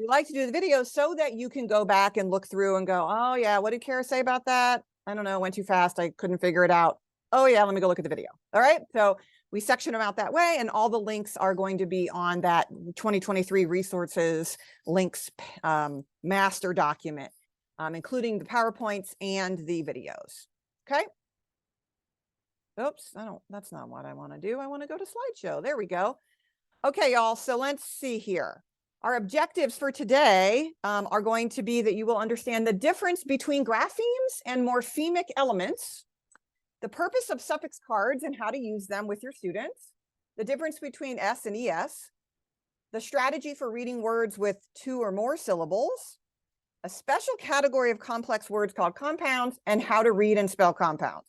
We like to do the video so that you can go back and look through and go, oh yeah, what did Kara say about that? I don't know, went too fast. I couldn't figure it out. Oh yeah, let me go look at the video. All right. So we section them out that way, and all the links are going to be on that 2023 resources links master document, including the PowerPoints and the videos. Okay. Oops, that's not what I want to do. I want to go to slideshow. There we go. Okay, y'all. So let's see here. Our objectives for today are going to be that you will understand the difference between graphemes and morphemic elements, the purpose of suffix cards and how to use them with your students, the difference between S and ES, the strategy for reading words with 2 or more syllables, a special category of complex words called compounds, and how to read and spell compounds.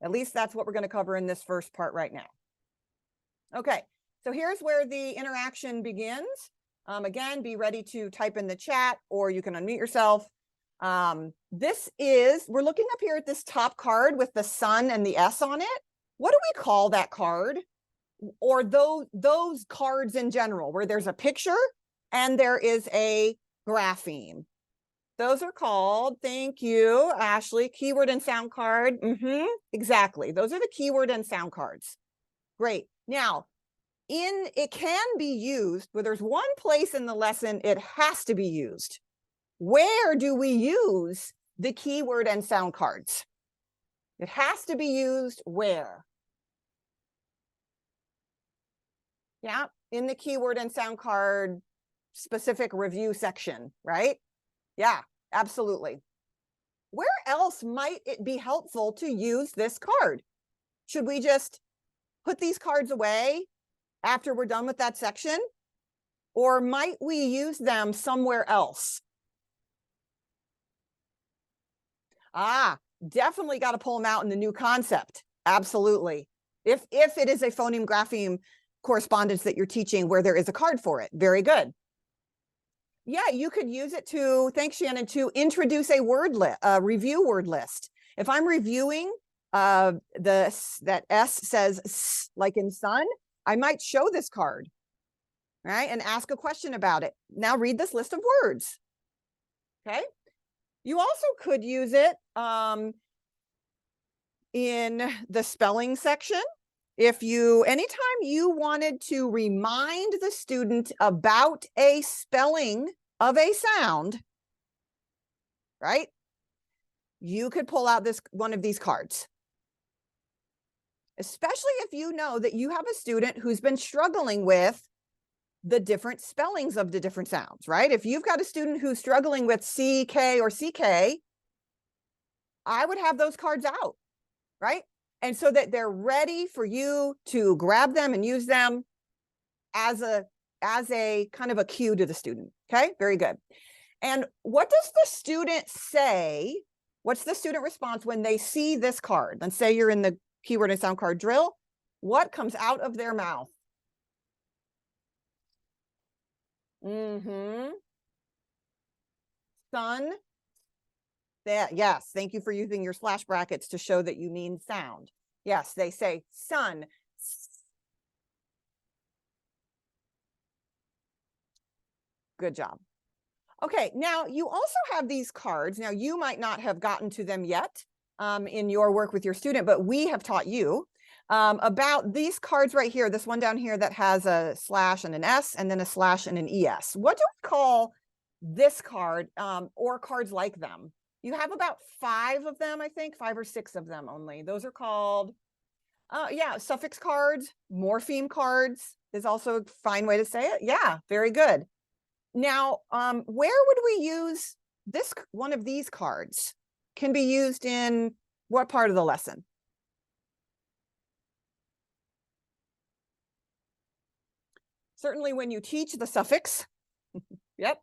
At least that's what we're going to cover in this first part right now. Okay, so here's where the interaction begins. Again, be ready to type in the chat, or you can unmute yourself. We're looking up here at this top card with the sun and the S on it. What do we call that card? Or those cards in general, where there's a picture and there is a grapheme. Those are called, thank you, Ashley, keyword and sound card. Exactly. Those are the keyword and sound cards. Great. Now, it can be used, where there's one place in the lesson it has to be used. Where do we use the keyword and sound cards? It has to be used where? Yeah, in the keyword and sound card specific review section, right? Yeah, absolutely. Where else might it be helpful to use this card? Should we just put these cards away after we're done with that section? Or might we use them somewhere else? Definitely got to pull them out in the new concept. Absolutely. If it is a phoneme grapheme correspondence that you're teaching where there is a card for it. Very good. Yeah, you could use it to, thanks Shannon, to introduce a review word list. If I'm reviewing that S says S, like in sun, I might show this card, right? And ask a question about it. Now read this list of words. Okay. You also could use it in the spelling section. Anytime you wanted to remind the student about a spelling of a sound, right? You could pull out one of these cards. Especially if you know that you have a student who's been struggling with the different spellings of the different sounds, right? If you've got a student who's struggling with CK or CK, I would have those cards out, right? And so that they're ready for you to grab them and use them as a kind of a cue to the student. Okay, very good. And what does the student say? What's the student response when they see this card? Let's say you're in the keyword and sound card drill. What comes out of their mouth? Sun. Yes, thank you for using your slash brackets to show that you mean sound. Yes, they say sun. Good job. Okay, now you also have these cards. Now you might not have gotten to them yet in your work with your student, but we have taught you about these cards right here. This one down here that has a slash and an S and then a slash and an ES. What do we call this card or cards like them? You have about 5 of them, I think, 5 or 6 of them only. Those are called, suffix cards. Morpheme cards is also a fine way to say it. Yeah, very good. Now, where would we use this? One of these cards can be used in what part of the lesson? Certainly when you teach the suffix. Yep,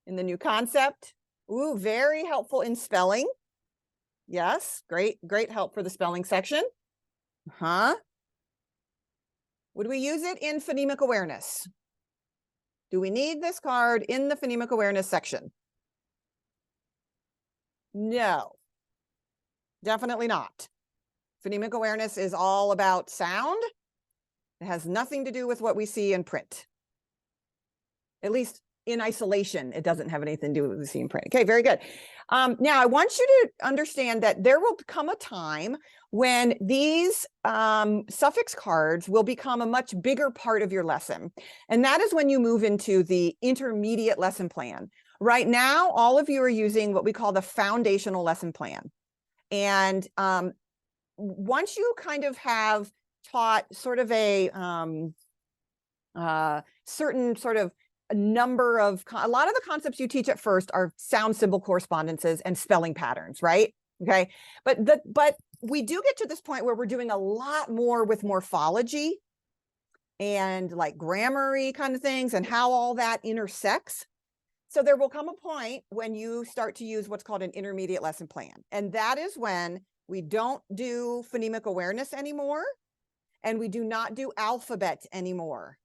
in the new concept. Ooh, very helpful in spelling. Yes, great help for the spelling section. Would we use it in phonemic awareness? Do we need this card in the phonemic awareness section? No, definitely not. Phonemic awareness is all about sound. It has nothing to do with what we see in print. At least in isolation, it doesn't have anything to do with the seeing print. Okay, very good. Now I want you to understand that there will come a time when these suffix cards will become a much bigger part of your lesson. And that is when you move into the intermediate lesson plan. Right now, all of you are using what we call the foundational lesson plan. And once you kind of have taught sort of a certain sort of a number of, a lot of the concepts you teach at first are sound symbol correspondences and spelling patterns, right? Okay, but we do get to this point where we're doing a lot more with morphology and like grammar-y kind of things and how all that intersects. So there will come a point when you start to use what's called an intermediate lesson plan. And that is when we don't do phonemic awareness anymore, and we do not do alphabet anymore.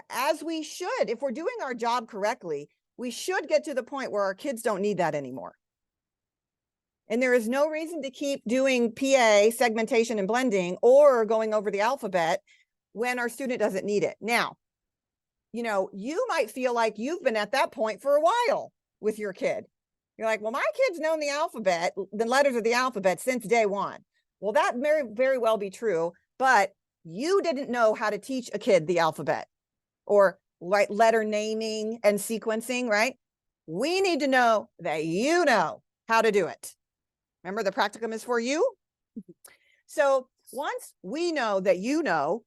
As we should, if we're doing our job correctly, we should get to the point where our kids don't need that anymore. And there is no reason to keep doing PA, segmentation and blending, or going over the alphabet when our student doesn't need it. Now, you know, you might feel like you've been at that point for a while with your kid. You're like, well, my kid's known the alphabet, the letters of the alphabet since day one. Well, that may very well be true, but you didn't know how to teach a kid the alphabet or letter naming and sequencing, right? We need to know that you know how to do it. Remember, the practicum is for you. So once we know that you know,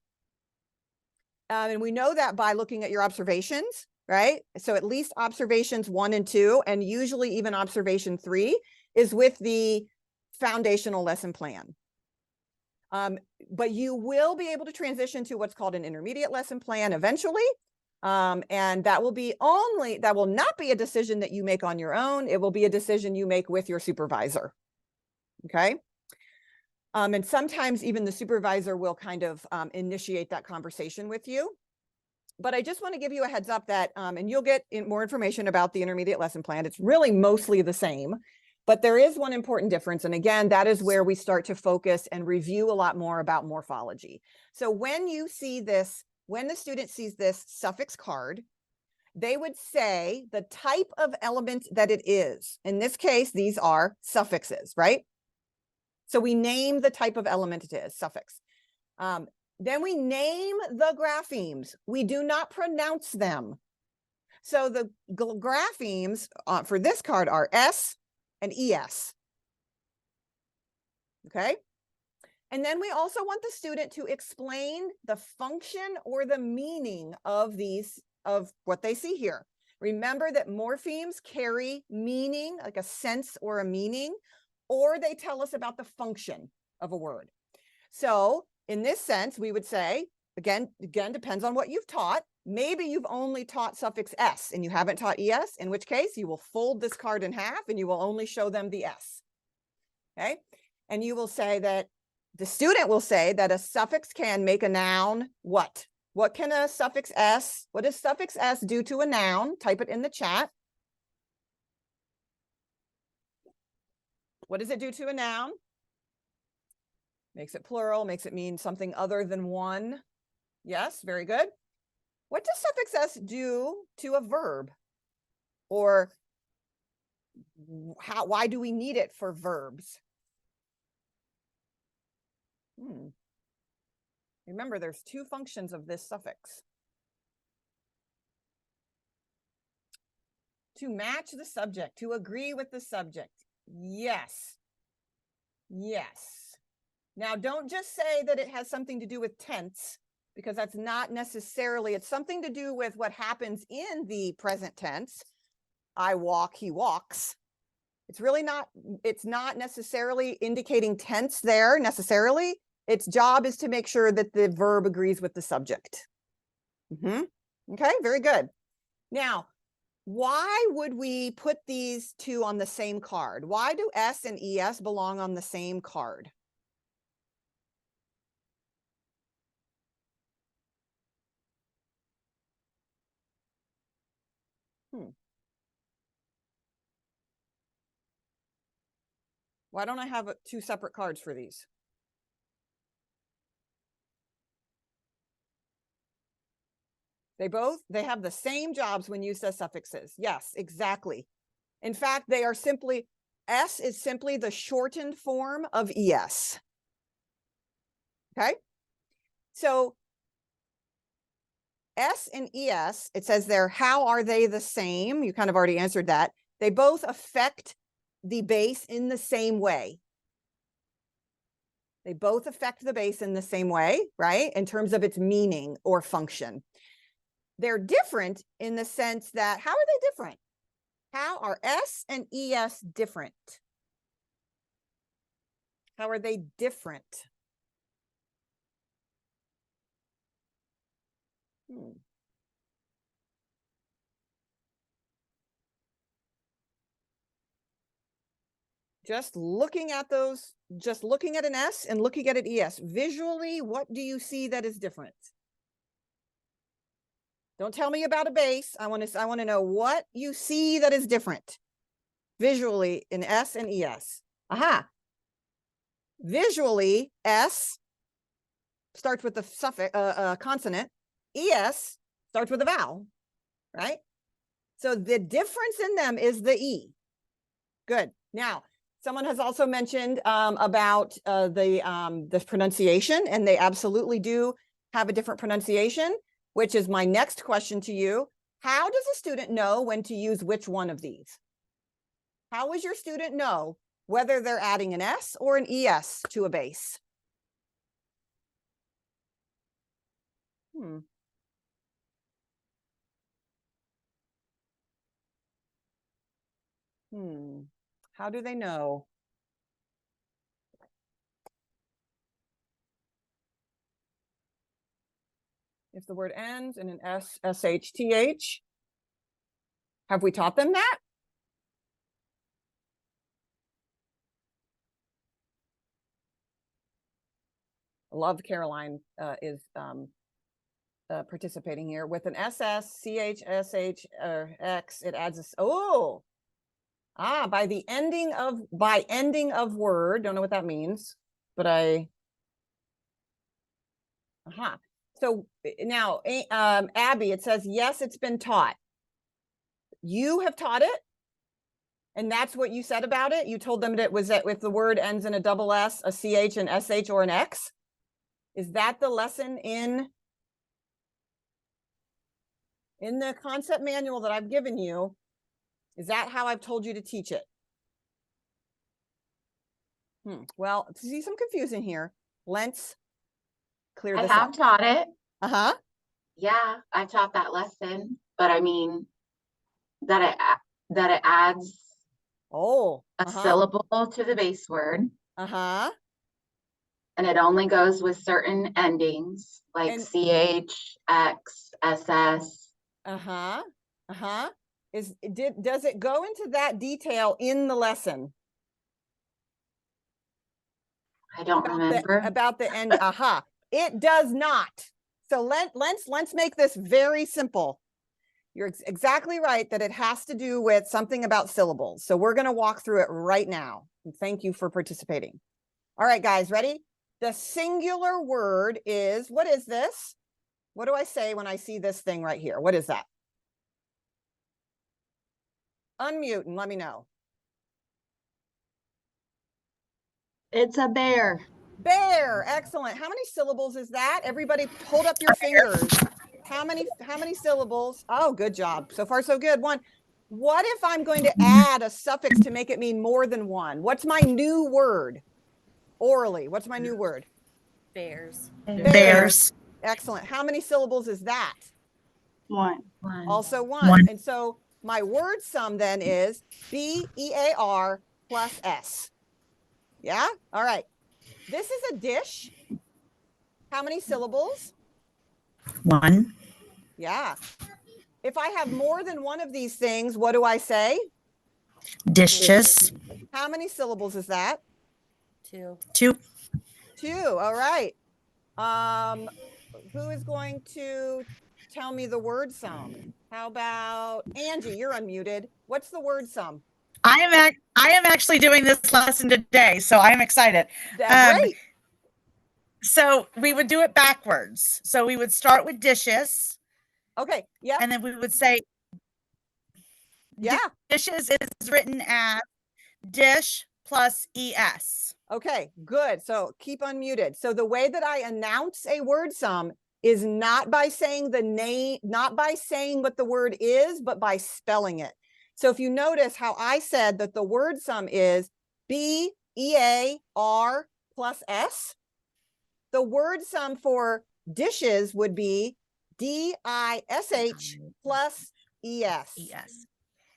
and we know that by looking at your observations, right? So at least observations 1 and 2, and usually even observation 3 is with the foundational lesson plan. But you will be able to transition to what's called an intermediate lesson plan eventually. And that will not be a decision that you make on your own. It will be a decision you make with your supervisor. Okay. And sometimes even the supervisor will kind of initiate that conversation with you. But I just want to give you a heads up that, and you'll get more information about the intermediate lesson plan. It's really mostly the same, but there is one important difference. And again, that is where we start to focus and review a lot more about morphology. So when you see this, when the student sees this suffix card, they would say the type of element that it is. In this case, these are suffixes, right? So we name the type of element it is, suffix. Then we name the graphemes. We do not pronounce them. So the graphemes for this card are S and ES. Okay. And then we also want the student to explain the function or the meaning of these, of what they see here. Remember that morphemes carry meaning, like a sense or a meaning, or they tell us about the function of a word. So in this sense, we would say, again, depends on what you've taught. Maybe you've only taught suffix S and you haven't taught ES, in which case you will fold this card in half and you will only show them the S. Okay. And you will say that the student will say that a suffix can make a noun what? What can a suffix S, what does suffix S do to a noun? Type it in the chat. What does it do to a noun? Makes it plural, makes it mean something other than one. Yes, very good. What does suffix S do to a verb? Or why do we need it for verbs? Remember, there's 2 functions of this suffix. To match the subject, to agree with the subject. Yes. Yes. Now, don't just say that it has something to do with tense, because that's not necessarily, it's something to do with what happens in the present tense. I walk, he walks. It's really not, it's not necessarily indicating tense there necessarily. Its job is to make sure that the verb agrees with the subject. Okay, very good. Now, why would we put these 2 on the same card? Why do S and ES belong on the same card? Why don't I have 2 separate cards for these? They have the same jobs when used as suffixes. Yes, exactly. In fact, they are simply, S is simply the shortened form of ES. Okay. So S and ES, it says there, how are they the same? You kind of already answered that. They both affect the base in the same way. They both affect the base in the same way, right? In terms of its meaning or function. They're different in the sense that, how are they different? How are S and ES different? How are they different? Just looking at those, just looking at an S and looking at an ES, visually, what do you see that is different? Don't tell me about a base. I want to know what you see that is different visually in S and ES. Aha. Visually, S starts with the suffix, consonant. ES starts with a vowel, right? So the difference in them is the E. Good. Now, someone has also mentioned about the pronunciation, and they absolutely do have a different pronunciation, which is my next question to you. How does a student know when to use which one of these? How does your student know whether they're adding an S or an ES to a base? How do they know? If the word ends in an S, SH, TH, have we taught them that? I love Caroline is participating here. With an SS, CH, SH, or X, it adds a, by ending of word, don't know what that means, but So now, Abby, it says, yes, it's been taught. You have taught it? And that's what you said about it? You told them that it was that if the word ends in a double S, a CH, an SH, or an X? Is that the lesson in the concept manual that I've given you? Is that how I've told you to teach it? Well, see some confusion here. Let's clear this up. I have taught it. Uh-huh. Yeah, I taught that lesson, but I mean that it adds a syllable to the base word. And it only goes with certain endings like CH, X, SS. Does it go into that detail in the lesson? I don't remember. About the end. It does not. So let's make this very simple. You're exactly right that it has to do with something about syllables. So we're going to walk through it right now. And thank you for participating. All right, guys, ready? The singular word is, what is this? What do I say when I see this thing right here? What is that? Unmute and let me know. It's a bear. Bear. Excellent. How many syllables is that? Everybody hold up your fingers. How many syllables? Oh, good job. So far, so good. One. What if I'm going to add a suffix to make it mean more than one? What's my new word? Orally, what's my new word? Bears. Bears. Excellent. How many syllables is that? One. Also one. And so my word sum then is BEAR plus S. Yeah? All right. This is a dish. How many syllables? One. Yeah. If I have more than one of these things, what do I say? Dishes. How many syllables is that? Two. Two. All right. Who is going to tell me the word sum? How about Angie? You're unmuted. What's the word sum? I am actually doing this lesson today, so I am excited. Great. So we would do it backwards. So we would start with dishes, Okay. Yeah. And then we would say Yeah. dishes is written as dish plus es. Okay, good. So keep unmuted. So the way that I announce a word sum is not by saying the name, not by saying what the word is, but by spelling it. So if you notice how I said that the word sum is B-E-A-R plus S, the word sum for dishes would be D-I-S-H plus E-S. Es.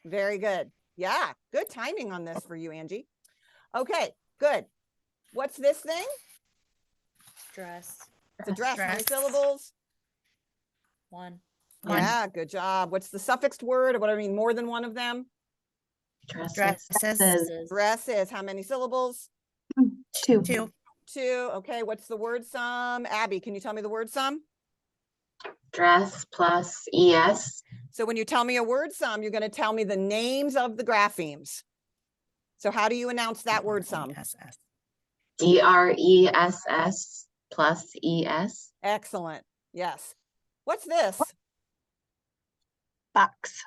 Very good. Yeah, good timing on this for you, Angie. Okay, good. What's this thing? Dress. It's a dress. How many Dress. syllables? One. One. Yeah, good job. What's the suffixed word? Or what I mean, more than one of them? Dresses. Dresses. Dresses. How many syllables? Two. Two. Two. Okay, what's the word sum? Abby, can you tell me the word sum? Dress plus es. So when you tell me a word sum, you're going to tell me the names of the graphemes. So how do you announce that word sum? SS. DRESS plus es. Excellent. Yes. What's this? Box.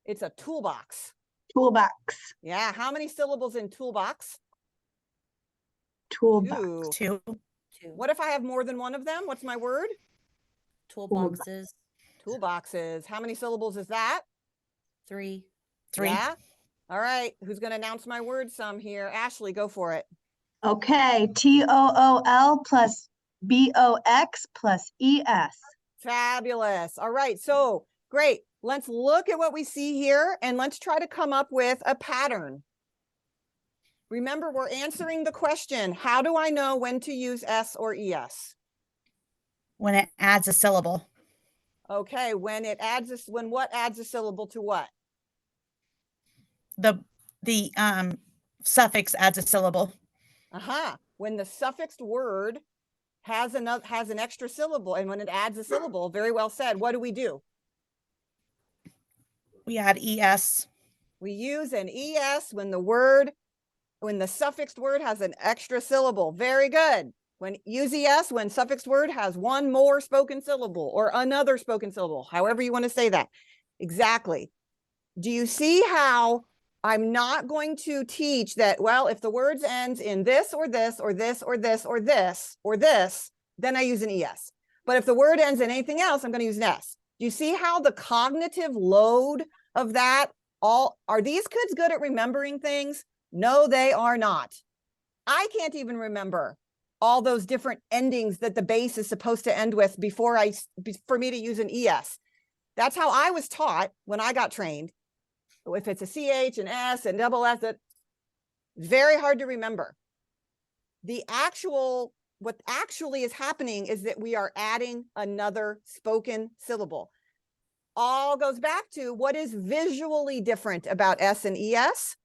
It's a toolbox. Toolbox. Yeah. How many syllables in toolbox? Toolbox. Two. Two. Two. What if I have more than one of them? What's my word? Toolboxes. Toolboxes. How many syllables is that? Three. Three. Yeah. All right. Who's going to announce my word sum here? Ashley, go for it. Okay. TOOL plus BOX plus ES. Fabulous. All right. So great. Let's look at what we see here and let's try to come up with a pattern. Remember, we're answering the question, how do I know when to use S or ES? When it adds a syllable. Okay. When what adds a syllable to what? The suffix adds a syllable. When the suffixed word has an extra syllable, and when it adds a syllable, very well said, what do? We add es. We use an ES when the suffixed word has an extra syllable. Very good. Use ES when suffixed word has one more spoken syllable or another spoken syllable, however you want to say that. Exactly. Do you see how I'm not going to teach that, well, if the word ends in this or this or this or this or this or this, then I use an ES. But if the word ends in anything else, I'm going to use an S. Do you see how the cognitive load of that are these kids good at remembering things? No, they are not. I can't even remember all those different endings that the base is supposed to end with for me to use an ES. That's how I was taught when I got trained. If it's a CH, an S, and double S, that very hard to remember. What actually is happening is that we are adding another spoken syllable. All goes back to what is visually different about S and ES.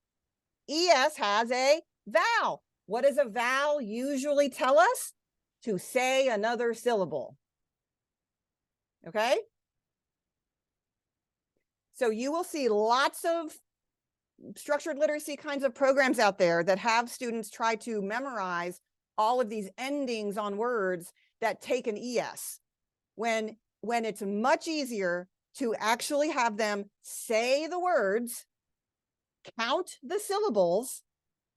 ES has a vowel. What does a vowel usually tell us? To say another syllable. Okay? So you will see lots of structured literacy kinds of programs out there that have students try to memorize all of these endings on words that take an ES, when it's much easier to actually have them say the words, count the syllables,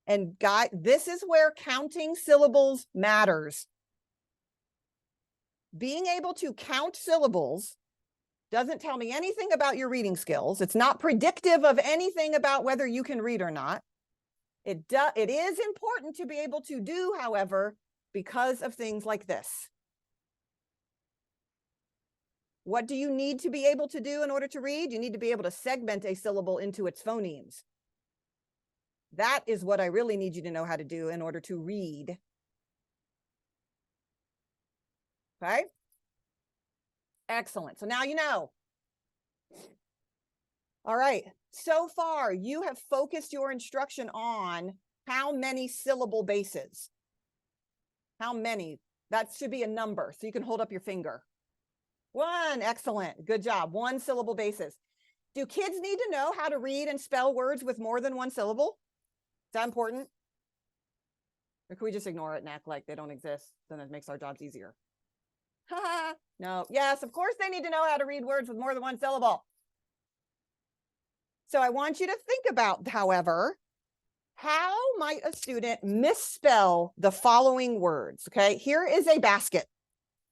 and this is where counting syllables matters. Being able to count syllables doesn't tell me anything about your reading skills. It's not predictive of anything about whether you can read or not. It is important to be able to do, however, because of things like this. What do you need to be able to do in order to read? You need to be able to segment a syllable into its phonemes. That is what I really need you to know how to do in order to read. Okay? Excellent. So now you know. All right. So far, you have focused your instruction on how many syllable bases. How many? That should be a number, so you can hold up your finger. One. Excellent. Good job. One syllable bases. Do kids need to know how to read and spell words with more than one syllable? Is that important? Or can we just ignore it and act like they don't exist? Then it makes our jobs easier. No, yes, of course they need to know how to read words with more than one syllable. So I want you to think about, however, how might a student misspell the following words? Okay, here is a basket.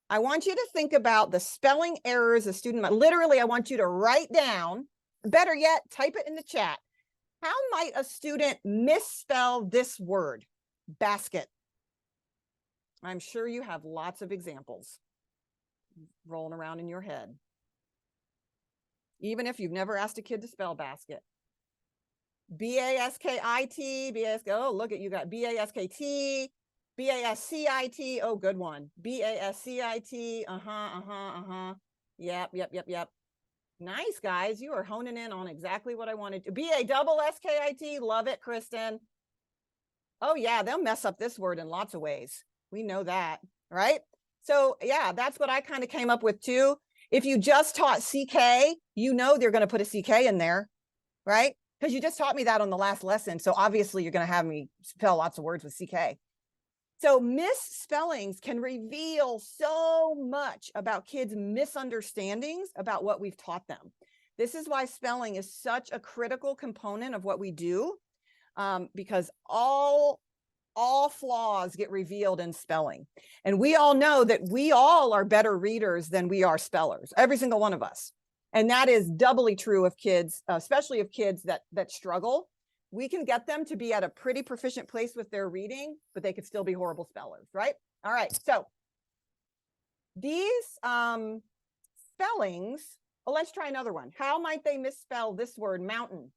I want you to think about the spelling errors a student might, literally, I want you to write down, better yet, type it in the chat. How might a student misspell this word, basket? I'm sure you have lots of examples rolling around in your head. Even if you've never asked a kid to spell basket. B-A-S-K-I-T, B-A-S-K, oh, look at you got B-A-S-K-T, B-A-S-C-I-T, oh, good one. B-A-S-C-I-T, Yep. Nice, guys. You are honing in on exactly what I wanted to. B-A-double-S-K-I-T, love it, Kristen. Oh, yeah, they'll mess up this word in lots of ways. We know that, right? So, yeah, that's what I kind of came up with, too. If you just taught CK, you know they're going to put a CK in there, right? Because you just taught me that on the last lesson. So obviously you're going to have me spell lots of words with CK. So misspellings can reveal so much about kids' misunderstandings about what we've taught them. This is why spelling is such a critical component of what we do, because all flaws get revealed in spelling. And we all know that we all are better readers than we are spellers, every single one of us. And that is doubly true of kids, especially of kids that struggle. We can get them to be at a pretty proficient place with their reading, but they could still be horrible spellers, right? All right, so these spellings, well, let's try another one. How might they misspell this word, mountain?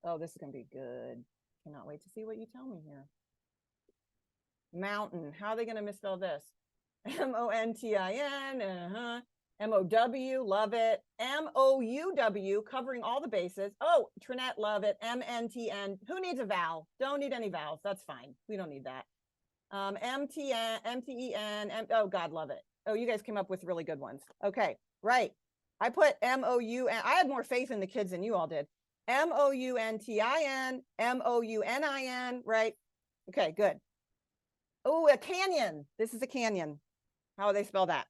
Oh, this is gonna be good. Cannot wait to see what you tell me here. Mountain, how are they gonna misspell this? M-O-N-T-I-N, M-O-W, love it. M-O-U-W, covering all the bases. Oh, Trinette, love it. M-N-T-N, who needs a vowel? Don't need any vowels, that's fine. We don't need that. M-T-N, M-T-E-N, oh, God, love it. Oh, you guys came up with really good ones. Okay, right. I put M-O-U-N, I had more faith in the kids than you all did. M-O-U-N-T-I-N, M-O-U-N-I-N, right? Okay, good. Oh, a canyon. This is a canyon. How do they spell that?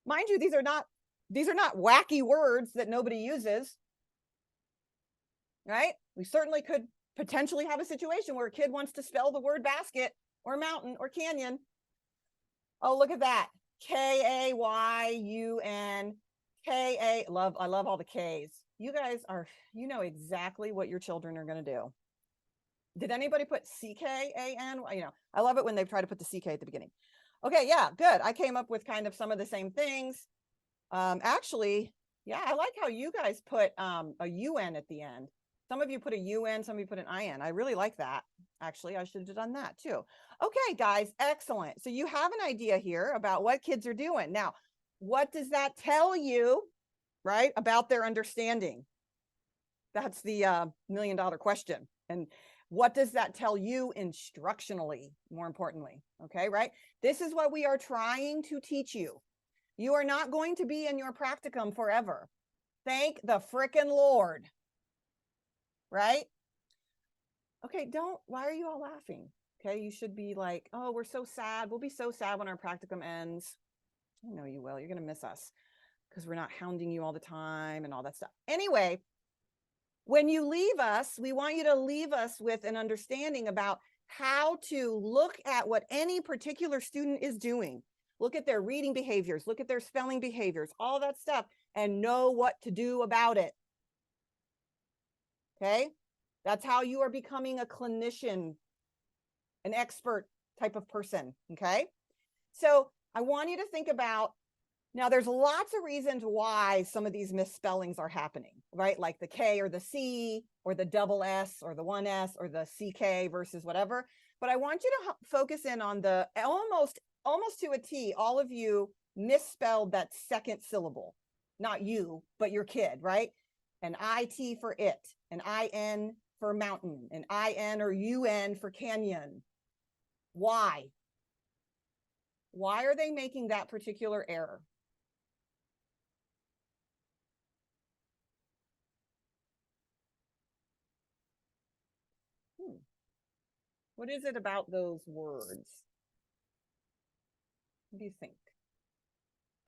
Mind you, these are not wacky words that nobody uses, right? We certainly could potentially have a situation where a kid wants to spell the word basket or mountain or canyon. Oh, look at that. K-A-Y-U-N, K-A, I love all the K's. You guys are, you know exactly what your children are going to do. Did anybody put C-K-A-N? You know, I love it when they try to put the C-K at the beginning. Okay, yeah, good. I came up with kind of some of the same things. Actually, yeah, I like how you guys put a UN at the end. Some of you put a UN, some of you put an IN. I really like that. Actually, I should have done that too. Okay, guys, excellent. So you have an idea here about what kids are doing. Now, what does that tell you, right, about their understanding? That's the $1 million question. And what does that tell you instructionally, more importantly? Okay, right? This is what we are trying to teach you. You are not going to be in your practicum forever. Thank the frickin' Lord. Right? Okay, why are you all laughing? Okay, you should be like, oh, we're so sad. We'll be so sad when our practicum ends. I know you will. You're going to miss us because we're not hounding you all the time and all that stuff. Anyway, when you leave us, we want you to leave us with an understanding about how to look at what any particular student is doing. Look at their reading behaviors, look at their spelling behaviors, all that stuff, and know what to do about it. Okay? That's how you are becoming a clinician, an expert type of person. Okay? So I want you to think about, now there's lots of reasons why some of these misspellings are happening, right? Like the K or the C or the double S or the one S or the CK versus whatever. But I want you to focus in on the almost to a T, all of you misspelled that second syllable. Not you, but your kid, right? An IT for it, an IN for mountain, an IN or UN for canyon. Why? Why are they making that particular error? What is it about those words? What do you think?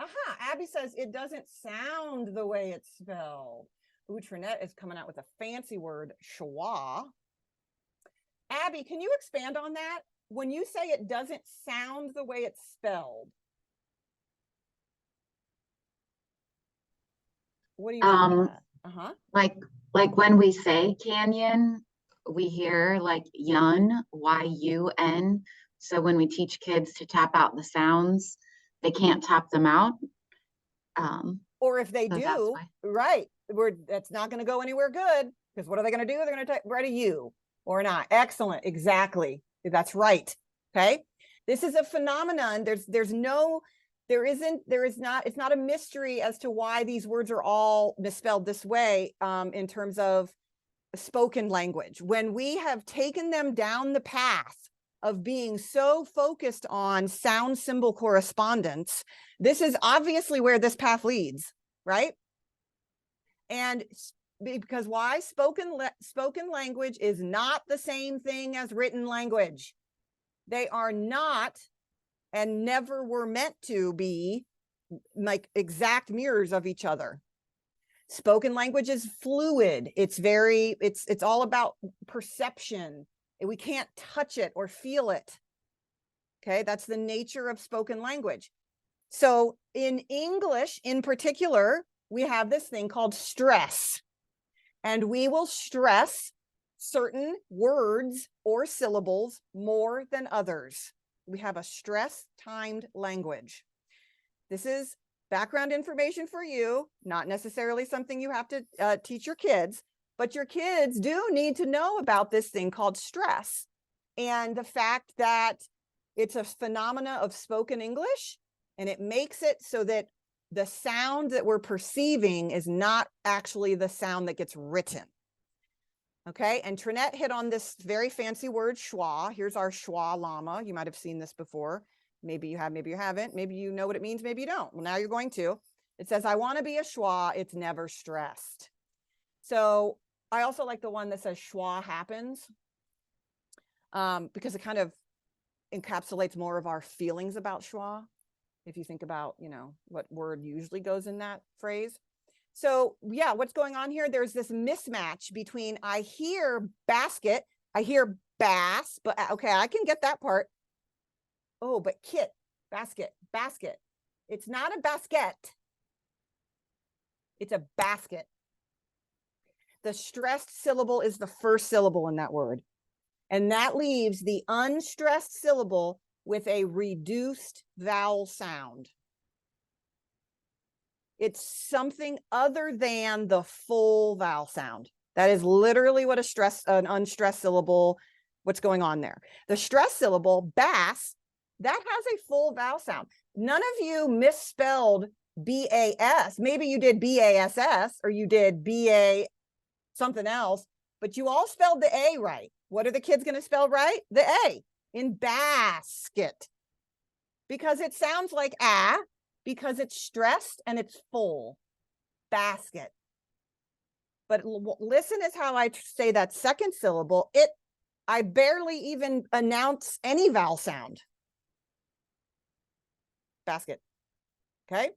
Aha, Abby says it doesn't sound the way it's spelled. Ooh, Trinette is coming out with a fancy word, schwa. Abby, can you expand on that? When you say it doesn't sound the way it's spelled, what do you mean by that? Like when we say canyon, we hear like yun, Y-U-N. So when we teach kids to tap out the sounds, they can't tap them out. Or if they So that's do, why. right, that's not going to go anywhere good, because what are they going to do? They're going to write a U or not. Excellent. Exactly. That's right. Okay. This is a phenomenon. It's not a mystery as to why these words are all misspelled this way in terms of spoken language. When we have taken them down the path of being so focused on sound symbol correspondence, this is obviously where this path leads, right? And because why? Spoken language is not the same thing as written language. They are not and never were meant to be like exact mirrors of each other. Spoken language is fluid. It's all about perception. We can't touch it or feel it. Okay, that's the nature of spoken language. So in English in particular, we have this thing called stress. And we will stress certain words or syllables more than others. We have a stress-timed language. This is background information for you, not necessarily something you have to teach your kids, but your kids do need to know about this thing called stress and the fact that it's a phenomena of spoken English, and it makes it so that the sound that we're perceiving is not actually the sound that gets written. Okay, and Trinette hit on this very fancy word, schwa. Here's our schwa llama. You might have seen this before. Maybe you have, maybe you haven't. Maybe you know what it means, maybe you don't. Well, now you're going to. It says, I want to be a schwa. It's never stressed. So I also like the one that says schwa happens because it kind of encapsulates more of our feelings about schwa. If you think about, what word usually goes in that phrase. So yeah, what's going on here? There's this mismatch between I hear basket, I hear bass, but okay, I can get that part. Oh, but kit, basket. It's not a basket. It's a basket. The stressed syllable is the first syllable in that word. And that leaves the unstressed syllable with a reduced vowel sound. It's something other than the full vowel sound. That is literally what an unstressed syllable, what's going on there. The stressed syllable, bass, that has a full vowel sound. None of you misspelled B-A-S. Maybe you did B-A-S-S or you did B-A something else, but you all spelled the A right. What are the kids going to spell right? The A in basket. Because it sounds like because it's stressed and it's full. Basket. But listen is how I say that second syllable. I barely even announce any vowel sound. Basket. Okay.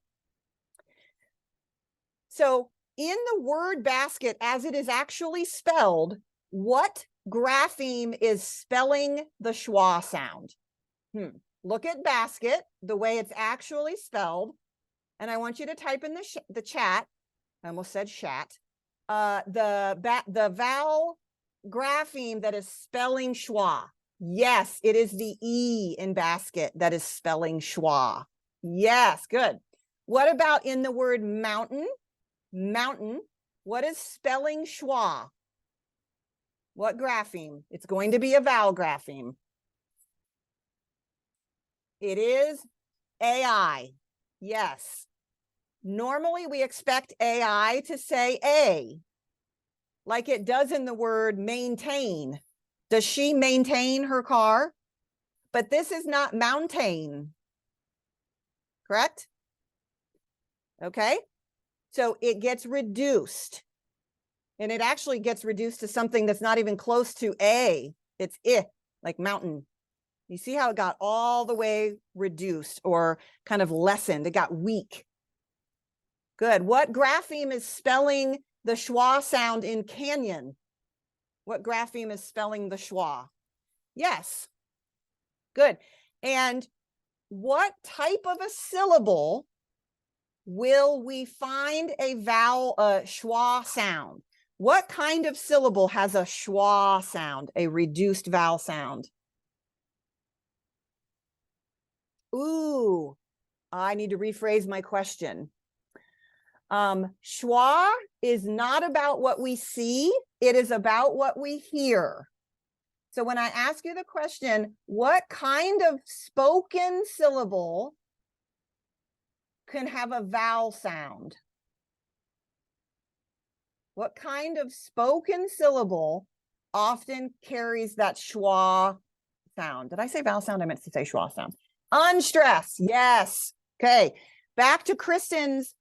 So in the word basket, as it is actually spelled, what grapheme is spelling the schwa sound? Look at basket, the way it's actually spelled. And I want you to type in the chat. I almost said shat. The vowel grapheme that is spelling schwa. Yes, it is the E in basket that is spelling schwa. Yes, good. What about in the word mountain? Mountain. What is spelling schwa? What grapheme? It's going to be a vowel grapheme. It is AI. Yes. Normally we expect AI to say A, like it does in the word maintain. Does she maintain her car? But this is not mountain. Correct? Okay. So it gets reduced. And it actually gets reduced to something that's not even close to A. It's I. like mountain. You see how it got all the way reduced or kind of lessened? It got weak. Good. What grapheme is spelling the schwa sound in canyon? What grapheme is spelling the schwa? Yes. Good. And what type of a syllable will we find a vowel, schwa sound? What kind of syllable has a schwa sound, a reduced vowel sound? Ooh, I need to rephrase my question. Schwa is not about what we see, it is about what we hear. So when I ask you the question, what kind of spoken syllable can have a vowel sound? What kind of spoken syllable often carries that schwa sound? Did I say vowel sound? I meant to say schwa sound. Unstressed, yes. Okay, back to Kristen's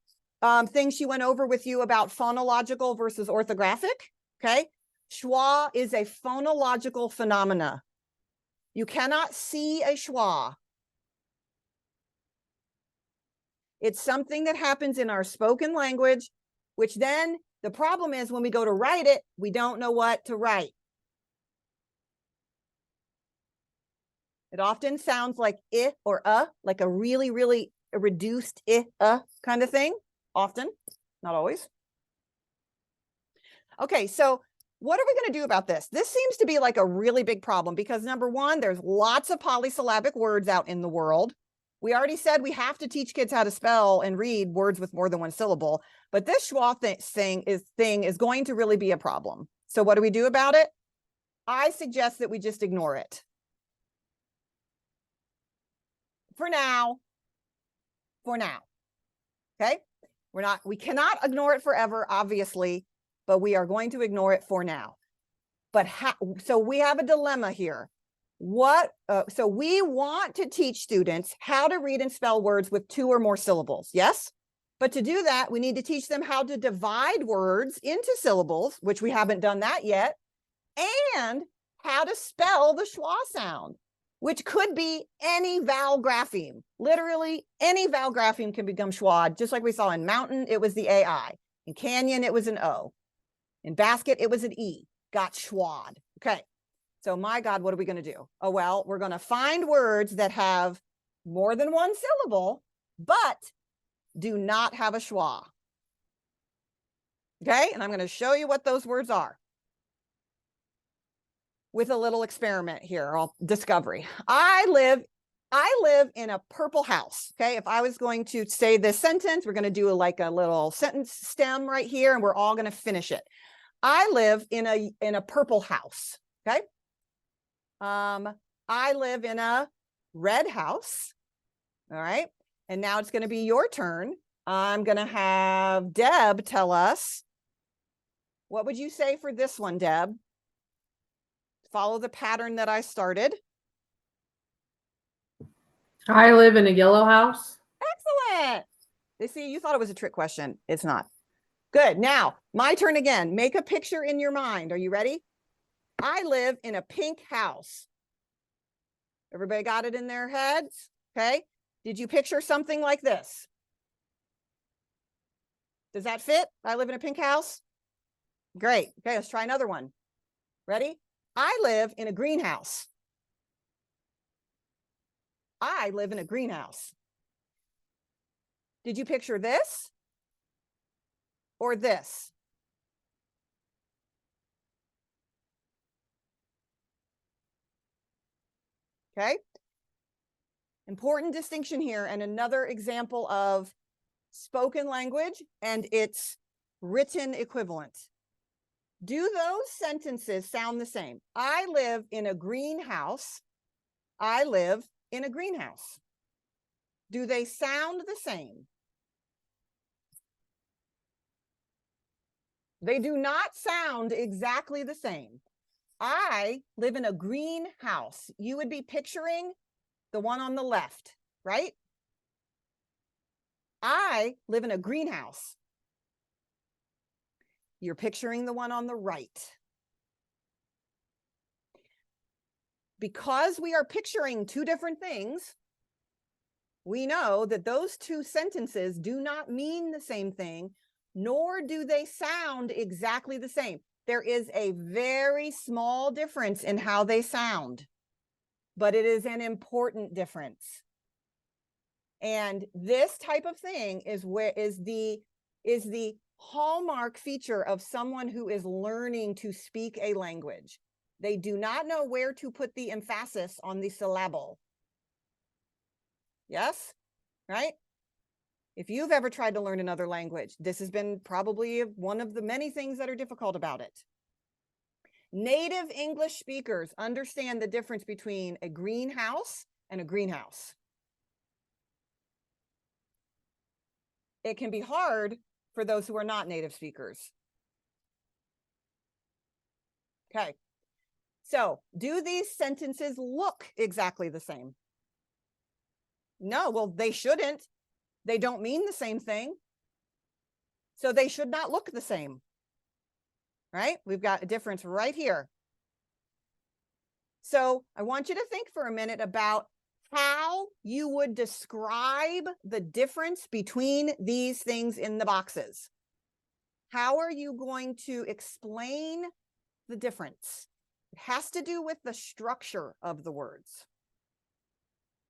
thing she went over with you about phonological versus orthographic, okay? Schwa is a phonological phenomena. You cannot see a schwa. It's something that happens in our spoken language, which then the problem is when we go to write it, we don't know what to write. It often sounds like I or like a really, really reduced kind of thing. Often, not always. Okay, so what are we going to do about this? This seems to be like a really big problem because number one, there's lots of polysyllabic words out in the world. We already said we have to teach kids how to spell and read words with more than one syllable, but this schwa thing is going to really be a problem. So what do we do about it? I suggest that we just ignore it. For now. Okay? We cannot ignore it forever, obviously, but we are going to ignore it for now. But so we have a dilemma here. So we want to teach students how to read and spell words with 2 or more syllables, yes? But to do that, we need to teach them how to divide words into syllables, which we haven't done that yet, and how to spell the schwa sound, which could be any vowel grapheme. Literally, any vowel grapheme can become schwa, just like we saw in mountain, it was the AI. In canyon, it was an O. In basket, it was an E. Got schwad. Okay, so my God, what are we going to do? Oh, well, we're going to find words that have more than one syllable, but do not have a schwa. Okay, and I'm going to show you what those words are with a little experiment here, discovery. I live in a purple house. Okay, if I was going to say this sentence, we're going to do like a little sentence stem right here, and we're all going to finish it. I live in a purple house. Okay. I live in a red house. All right. And now it's going to be your turn. I'm going to have Deb tell us. What would you say for this one, Deb? Follow the pattern that I started. I live in a yellow house. Excellent. They see, you thought it was a trick question. It's not. Good. Now, my turn again. Make a picture in your mind. Are you ready? I live in a pink house. Everybody got it in their heads? Okay. Did you picture something like this? Does that fit? I live in a pink house. Great. Okay, let's try another one. Ready? I live in a greenhouse. I live in a greenhouse. Did you picture this or this? Okay. Important distinction here, and another example of spoken language and its written equivalent. Do those sentences sound the same? I live in a greenhouse. I live in a greenhouse. Do they sound the same? They do not sound exactly the same. I live in a greenhouse. You would be picturing the one on the left, right? I live in a greenhouse. You're picturing the one on the right. because we are picturing two different things, we know that those two sentences do not mean the same thing, nor do they sound exactly the same. There is a very small difference in how they sound, but it is an important difference. And this type of thing is the hallmark feature of someone who is learning to speak a language. They do not know where to put the emphasis on the syllable. Yes, right? If you've ever tried to learn another language, this has been probably one of the many things that are difficult about it. Native English speakers understand the difference between a greenhouse and a greenhouse. It can be hard for those who are not native speakers. Okay, so do these sentences look exactly the same? No, well, they shouldn't. They don't mean the same thing. So they should not look the same, right? We've got a difference right here. So I want you to think for a minute about how you would describe the difference between these things in the boxes. How are you going to explain the difference? It has to do with the structure of the words.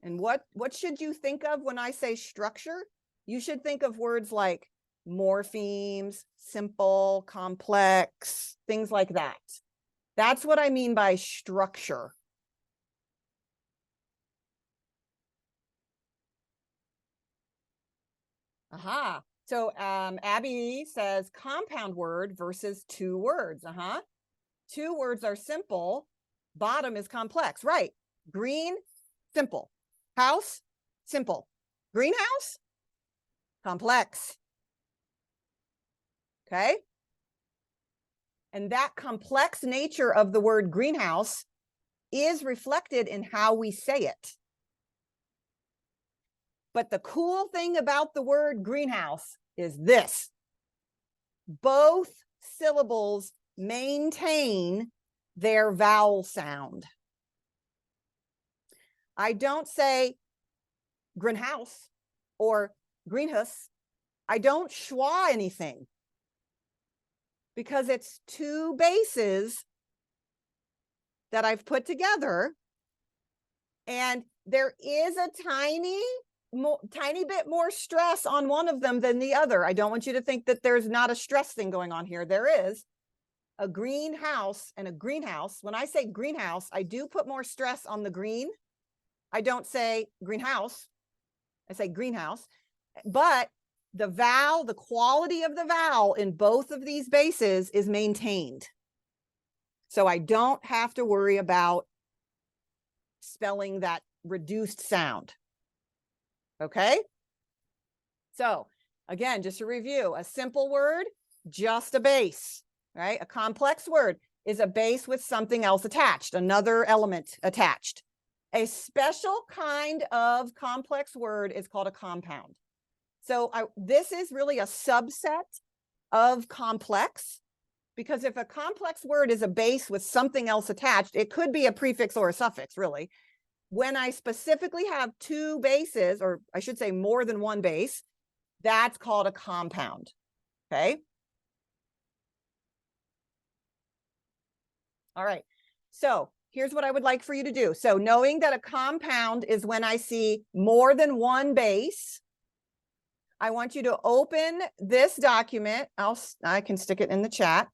And what should you think of when I say structure? You should think of words like morphemes, simple, complex, things like that. That's what I mean by structure. Aha. So Abby says compound word versus two words. Two words are simple. Bottom is complex. Right. Green, simple. House, simple. Greenhouse, complex. Okay. And that complex nature of the word greenhouse is reflected in how we say it. But the cool thing about the word greenhouse is this. Both syllables maintain their vowel sound. I don't say greenhouse or greenhouse. I don't schwa anything because it's two bases that I've put together, and there is a tiny bit more stress on one of them than the other. I don't want you to think that there's not a stress thing going on here. There is. A greenhouse and a greenhouse. When I say greenhouse, I do put more stress on the green. I don't say greenhouse. I say greenhouse. But the vowel, the quality of the vowel in both of these bases is maintained. So I don't have to worry about spelling that reduced sound. Okay? So again, just to review, a simple word, just a base, right? A complex word is a base with something else attached, another element attached. A special kind of complex word is called a compound. So this is really a subset of complex, because if a complex word is a base with something else attached, it could be a prefix or a suffix, really. When I specifically have two bases, or I should say more than one base, that's called a compound, okay? All right, so here's what I would like for you to do. So knowing that a compound is when I see more than one base, I want you to open this document. I can stick it in the chat.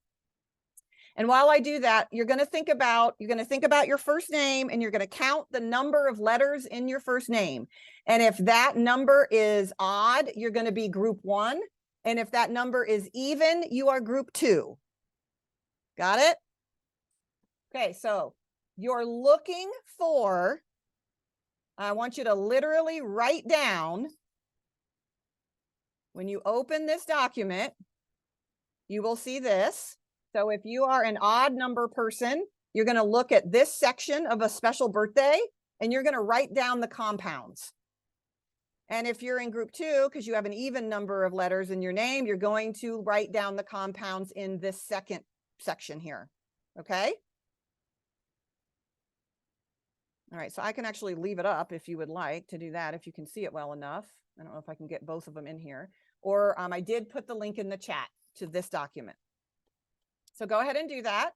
And while I do that, you're going to think about your first name, and you're going to count the number of letters in your first name. And if that number is odd, you're going to be group 1. And if that number is even, you are group 2. Got it? Okay, so you're looking for, I want you to literally write down, when you open this document, you will see this. So if you are an odd number person, you're going to look at this section of a special birthday, and you're going to write down the compounds. And if you're in group 2, because you have an even number of letters in your name, you're going to write down the compounds in this second section here. Okay? All right, so I can actually leave it up if you would like to do that, if you can see it well enough. I don't know if I can get both of them in here. Or I did put the link in the chat to this document. So go ahead and do that.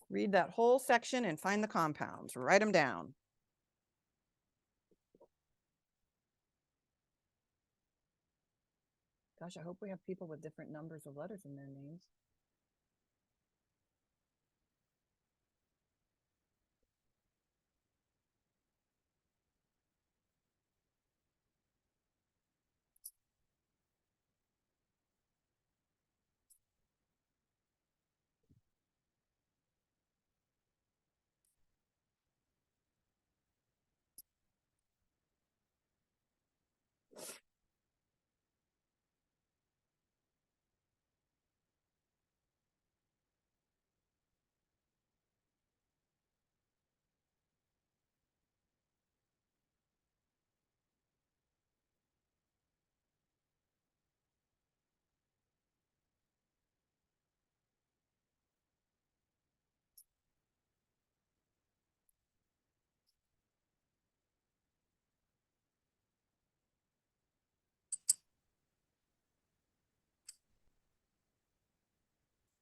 Read that whole section and find the compounds. Write them down. Gosh, I hope we have people with different numbers of letters in their names.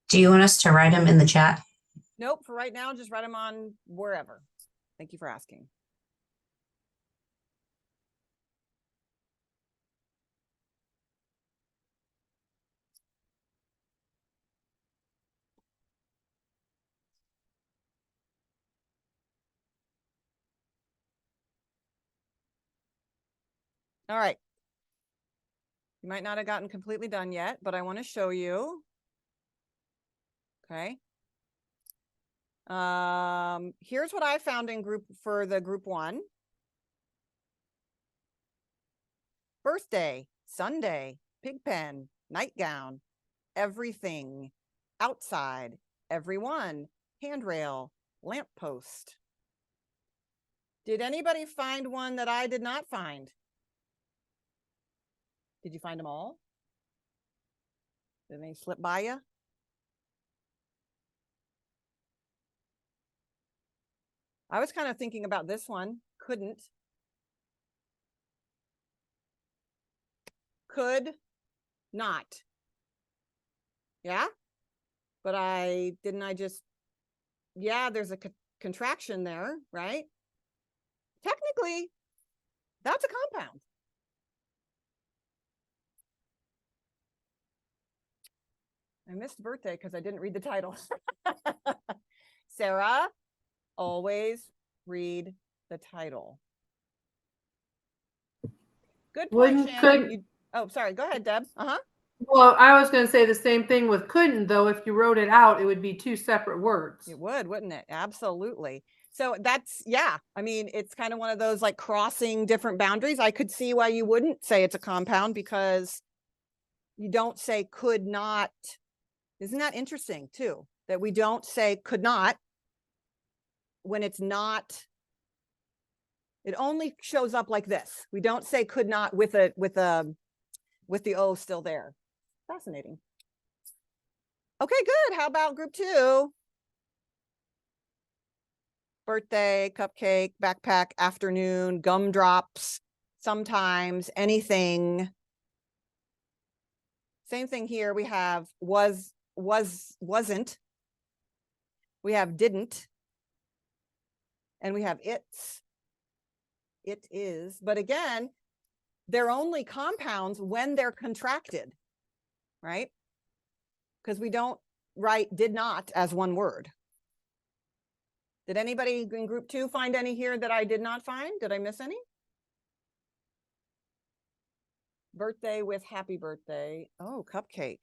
Do you want us to write them in the chat? Nope, for right now, just write them on wherever. Thank you for asking. All right. You might not have gotten completely done yet, but I want to show you. Okay. Here's what I found in group one. Birthday, Sunday, pig pen, nightgown, everything, outside, everyone, handrail, lamppost. Did anybody find one that I did not find? Did you find them all? Did they slip by you? I was kind of thinking about this one. Couldn't. Could not. Yeah? But yeah, there's a contraction there, right? Technically, that's a compound. I missed birthday because I didn't read the title. Sarah, always read the title. Good point, Shannon. Oh, sorry. Go ahead, Deb. Well, I was going to say the same thing with couldn't, though. If you wrote it out, it would be two separate words. It would, wouldn't it? Absolutely. So that's, yeah. I mean, it's kind of one of those like crossing different boundaries. I could see why you wouldn't say it's a compound because you don't say could not. Isn't that interesting too? That we don't say could not when it's not. It only shows up like this. We don't say could not with the O still there. Fascinating. Okay, good. How about group two? Birthday, cupcake, backpack, afternoon, gumdrops, sometimes, anything. Same thing here. We have wasn't. We have didn't. And we have it's. It is. But again, they're only compounds when they're contracted, right? Because we don't write did not as one word. Did anybody in group two find any here that I did not find? Did I miss any? Birthday with happy birthday. Oh, cupcake.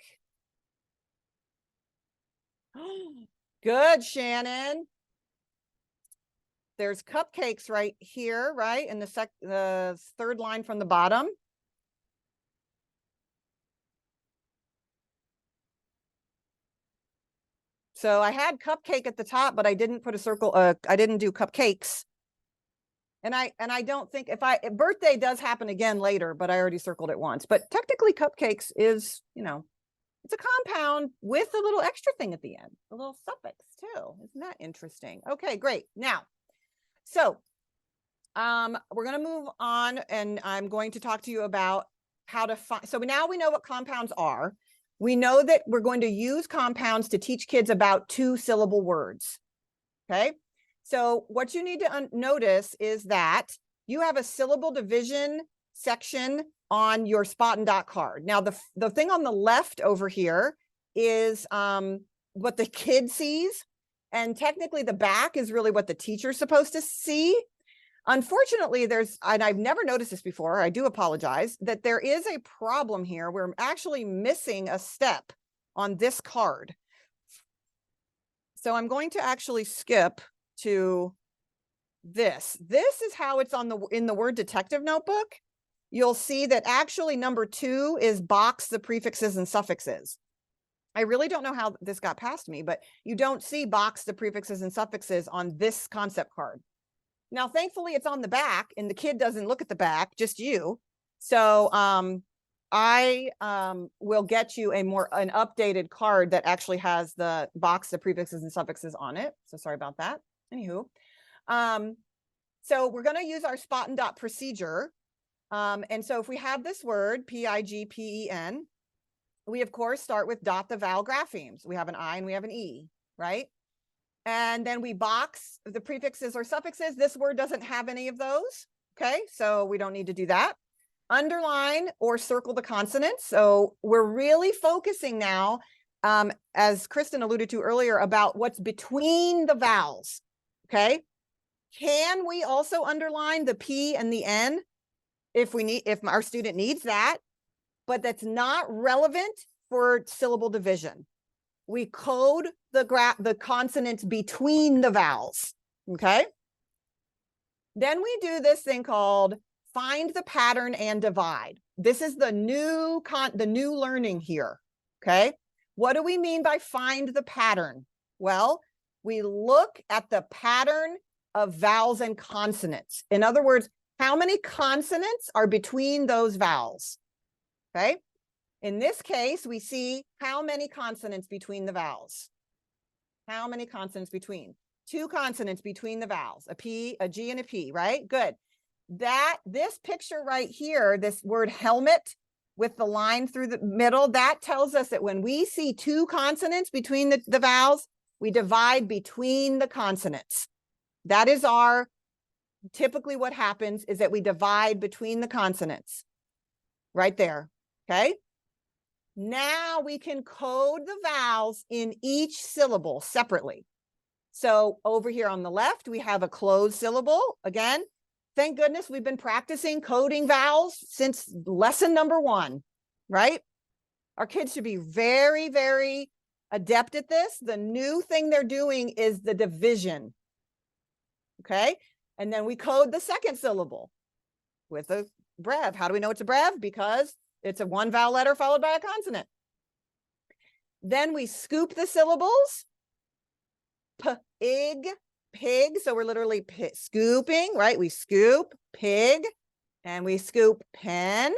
Good, Shannon. There's cupcakes right here, right? In the third line from the bottom. So I had cupcake at the top, but I didn't put a circle. I didn't do cupcakes. And I don't think birthday does happen again later, but I already circled it once. But technically cupcakes is, it's a compound with a little extra thing at the end, a little suffix too. Isn't that interesting? Okay, great. Now, so we're going to move on, and I'm going to talk to you about how to find. So now we know what compounds are. We know that we're going to use compounds to teach kids about 2-syllable words. Okay. So what you need to notice is that you have a syllable division section on your spot and dot card. Now, the thing on the left over here is what the kid sees. And technically the back is really what the teacher's supposed to see. Unfortunately, and I've never noticed this before, I do apologize, that there is a problem here. We're actually missing a step on this card. So I'm going to actually skip to this. This is how it's in the word detective notebook. You'll see that actually number 2 is box the prefixes and suffixes. I really don't know how this got past me, but you don't see box the prefixes and suffixes on this concept card. Now, thankfully, it's on the back, and the kid doesn't look at the back, just you. So I will get you an updated card that actually has the box, the prefixes and suffixes on it. So sorry about that. Anywho, so we're going to use our spot and dot procedure. And so if we have this word, P-I-G-P-E-N, we of course start with dot the vowel graphemes. We have an I and we have an E, right? And then we box the prefixes or suffixes. This word doesn't have any of those. Okay, so we don't need to do that. Underline or circle the consonants. So we're really focusing now, as Kristen alluded to earlier, about what's between the vowels. Okay, can we also underline the P and the N if our student needs that? But that's not relevant for syllable division. We code the consonants between the vowels. Okay. Then we do this thing called find the pattern and divide. This is the new learning here. Okay. What do we mean by find the pattern? Well, we look at the pattern of vowels and consonants. In other words, how many consonants are between those vowels? Okay. In this case, we see how many consonants between the vowels. How many consonants between? 2 consonants between the vowels, a P, a G, and a P, right? Good. This picture right here, this word helmet with the line through the middle, that tells us that when we see 2 consonants between the vowels, we divide between the consonants. That is typically what happens is that we divide between the consonants right there. Okay. Now we can code the vowels in each syllable separately. So over here on the left, we have a closed syllable. Again, thank goodness we've been practicing coding vowels since lesson number 1, right? Our kids should be very, very adept at this. The new thing they're doing is the division. Okay. And then we code the second syllable with a brev. How do we know it's a brev? Because it's a 1 vowel letter followed by a consonant. Then we scoop the syllables. Pig. So we're literally scooping, right? We scoop pig and we scoop pen.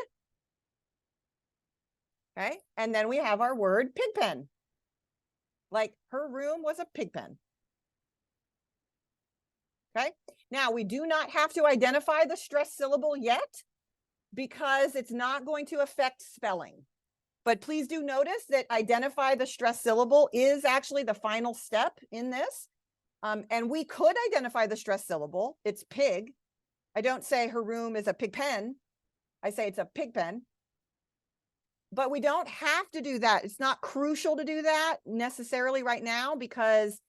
Okay. And then we have our word pig pen. Like her room was a pig pen. Okay. Now we do not have to identify the stressed syllable yet, because it's not going to affect spelling. But please do notice that identify the stressed syllable is actually the final step in this. And we could identify the stressed syllable. It's pig. I don't say her room is a pig pen. I say it's a pig pen. But we don't have to do that. It's not crucial to do that necessarily right now, because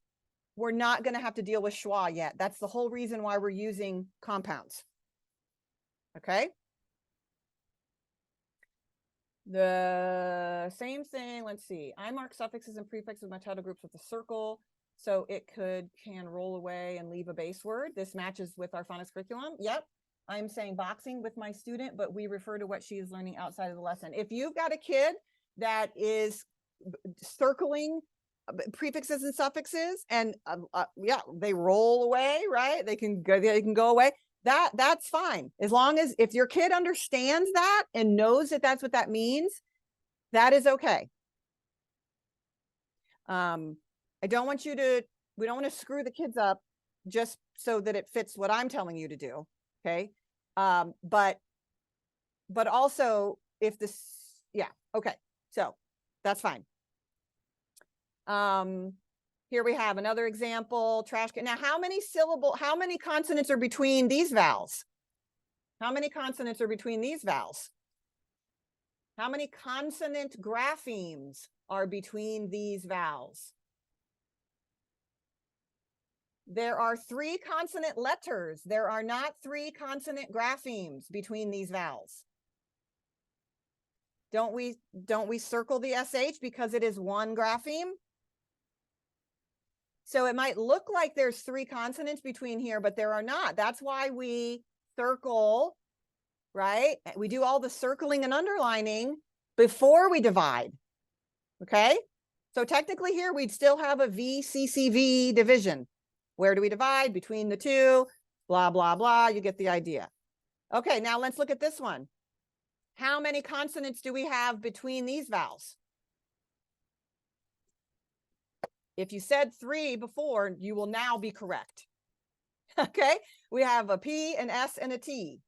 we're not going to have to deal with schwa yet. That's the whole reason why we're using compounds. Okay. The same thing, let's see. I mark suffixes and prefixes with my title groups with a circle, so it can roll away and leave a base word. This matches with our phonics curriculum. Yep, I'm saying boxing with my student, but we refer to what she is learning outside of the lesson. If you've got a kid that is circling prefixes and suffixes and yeah, they roll away, right? They can go away. That's fine. As long as if your kid understands that and knows that that's what that means, that is okay. I don't want you to, we don't want to screw the kids up just so that it fits what I'm telling you to do. Okay. But also if this, yeah. Okay. So that's fine. Here we have another example, trash can. Now, how many consonants are between these vowels? How many consonants are between these vowels? How many consonant graphemes are between these vowels? There are 3 consonant letters. There are not 3 consonant graphemes between these vowels. Don't we circle the SH because it is one grapheme? So it might look like there's 3 consonants between here, but there are not. That's why we circle, right? We do all the circling and underlining before we divide. Okay. So technically here, we'd still have a VCCV division. Where do we divide? Between the 2, blah, blah, blah. You get the idea. Okay, now let's look at this one. How many consonants do we have between these vowels? If you said 3 before, you will now be correct. Okay, we have a P, an S, and a T.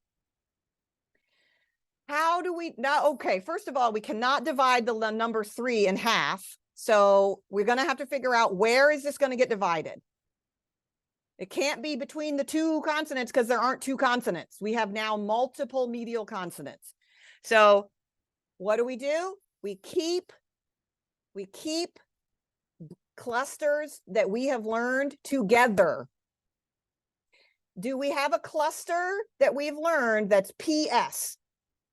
How do we now? Okay, first of all, we cannot divide the number 3 in half. So we're going to have to figure out where is this going to get divided. It can't be between the 2 consonants because there aren't 2 consonants. We have now multiple medial consonants. So what do? We keep clusters that we have learned together. Do we have a cluster that we've learned that's PS?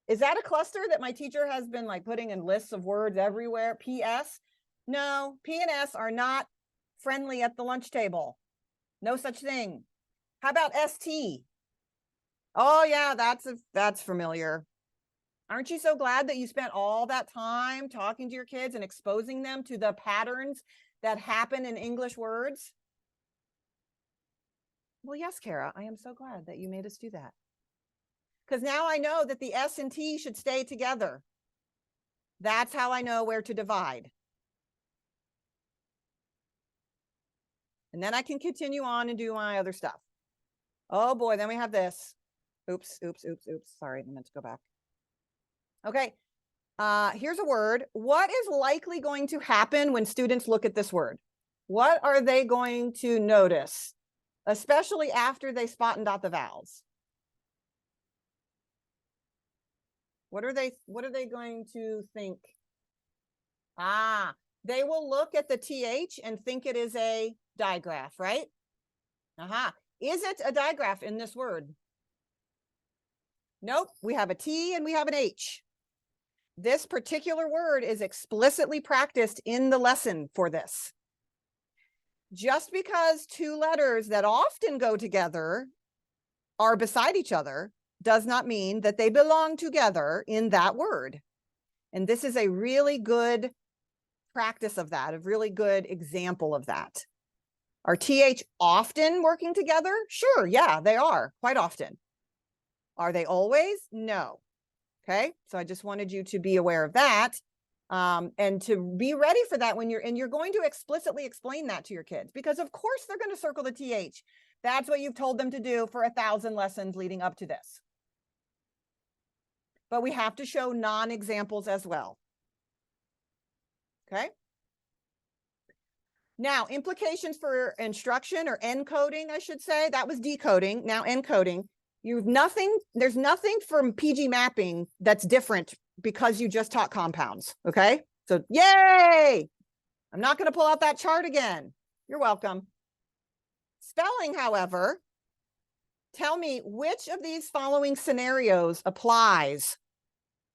Is that a cluster that my teacher has been like putting in lists of words everywhere? PS? No, P and S are not friendly at the lunch table. No such thing. How about ST? Oh yeah, that's familiar. Aren't you so glad that you spent all that time talking to your kids and exposing them to the patterns that happen in English words? Well, yes, Kara, I am so glad that you made us do that. Because now I know that the S and T should stay together. That's how I know where to divide. And then I can continue on and do my other stuff. Oh boy, then we have this. Oops. Sorry, I meant to go back. Okay, here's a word. What is likely going to happen when students look at this word? What are they going to notice, especially after they spot and dot the vowels? What are they going to think? They will look at the TH and think it is a digraph, right? Is it a digraph in this word? Nope, we have a T and we have an H. This particular word is explicitly practiced in the lesson for this. Just because 2 letters that often go together are beside each other does not mean that they belong together in that word. And this is a really good practice of that, a really good example of that. Are TH often working together? Sure, yeah, they are quite often. Are they always? No. Okay, so I just wanted you to be aware of that and to be ready for that when you're going to explicitly explain that to your kids, because of course they're going to circle the TH. That's what you've told them to do for 1,000 lessons leading up to this. But we have to show non-examples as well. Okay. Now, implications for instruction or encoding, I should say. That was decoding. Now encoding. There's nothing from PG mapping that's different because you just taught compounds. Okay. So yay. I'm not going to pull out that chart again. You're welcome. Spelling, however, tell me which of these following scenarios applies.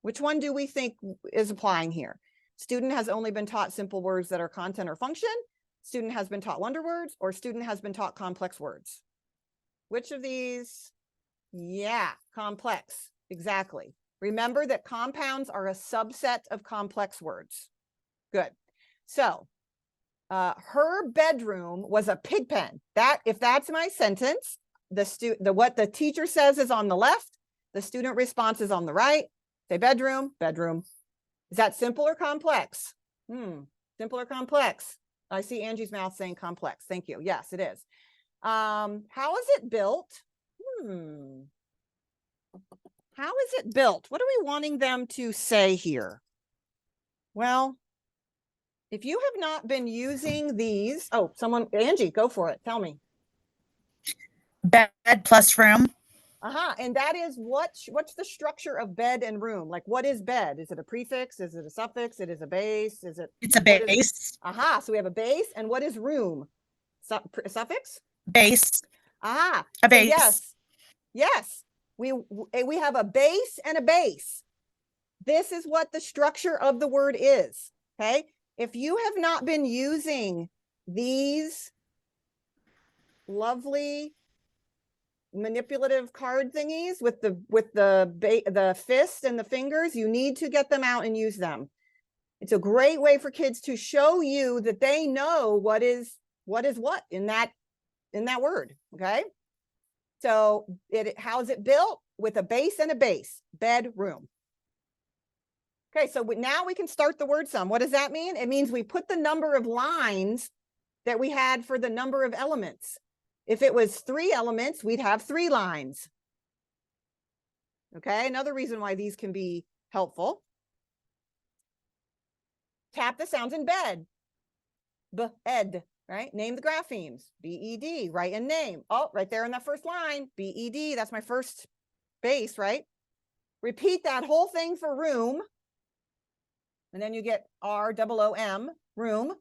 Which one do we think is applying here? Student has only been taught simple words that are content or function. Student has been taught wonder words, or student has been taught complex words. Which of these? Yeah, complex. Exactly. Remember that compounds are a subset of complex words. Good. So her bedroom was a pig pen. If that's my sentence, what the teacher says is on the left, the student response is on the right. Say bedroom, bedroom. Is that simple or complex? Simple or complex? I see Angie's mouth saying complex. Thank you. Yes, it is. How is it built? How is it built? What are we wanting them to say here? Well, if you have not been using these, Angie, go for it. Tell me. Bed plus room. And that is what's the structure of bed and room? Like, what is bed? Is it a prefix? Is it a suffix? It is a base? Is it? It's a base. So we have a base. And what is room? Suffix? Base. A base. Yes. We have a base and a base. This is what the structure of the word is. Okay. If you have not been using these lovely manipulative card thingies with the fist and the fingers, you need to get them out and use them. It's a great way for kids to show you that they know what is what in that word. Okay. So how's it built? With a base and a base. Bedroom. Okay, so now we can start the word sum. What does that mean? It means we put the number of lines that we had for the number of elements. If it was 3 elements, we'd have 3 lines. Okay, another reason why these can be helpful. Tap the sounds in bed. B-ed, right? Name the graphemes. B-E-D, write a name. Oh, right there in that first line, B-E-D, that's my first base, right? Repeat that whole thing for room. And then you get R-O-O-M, room.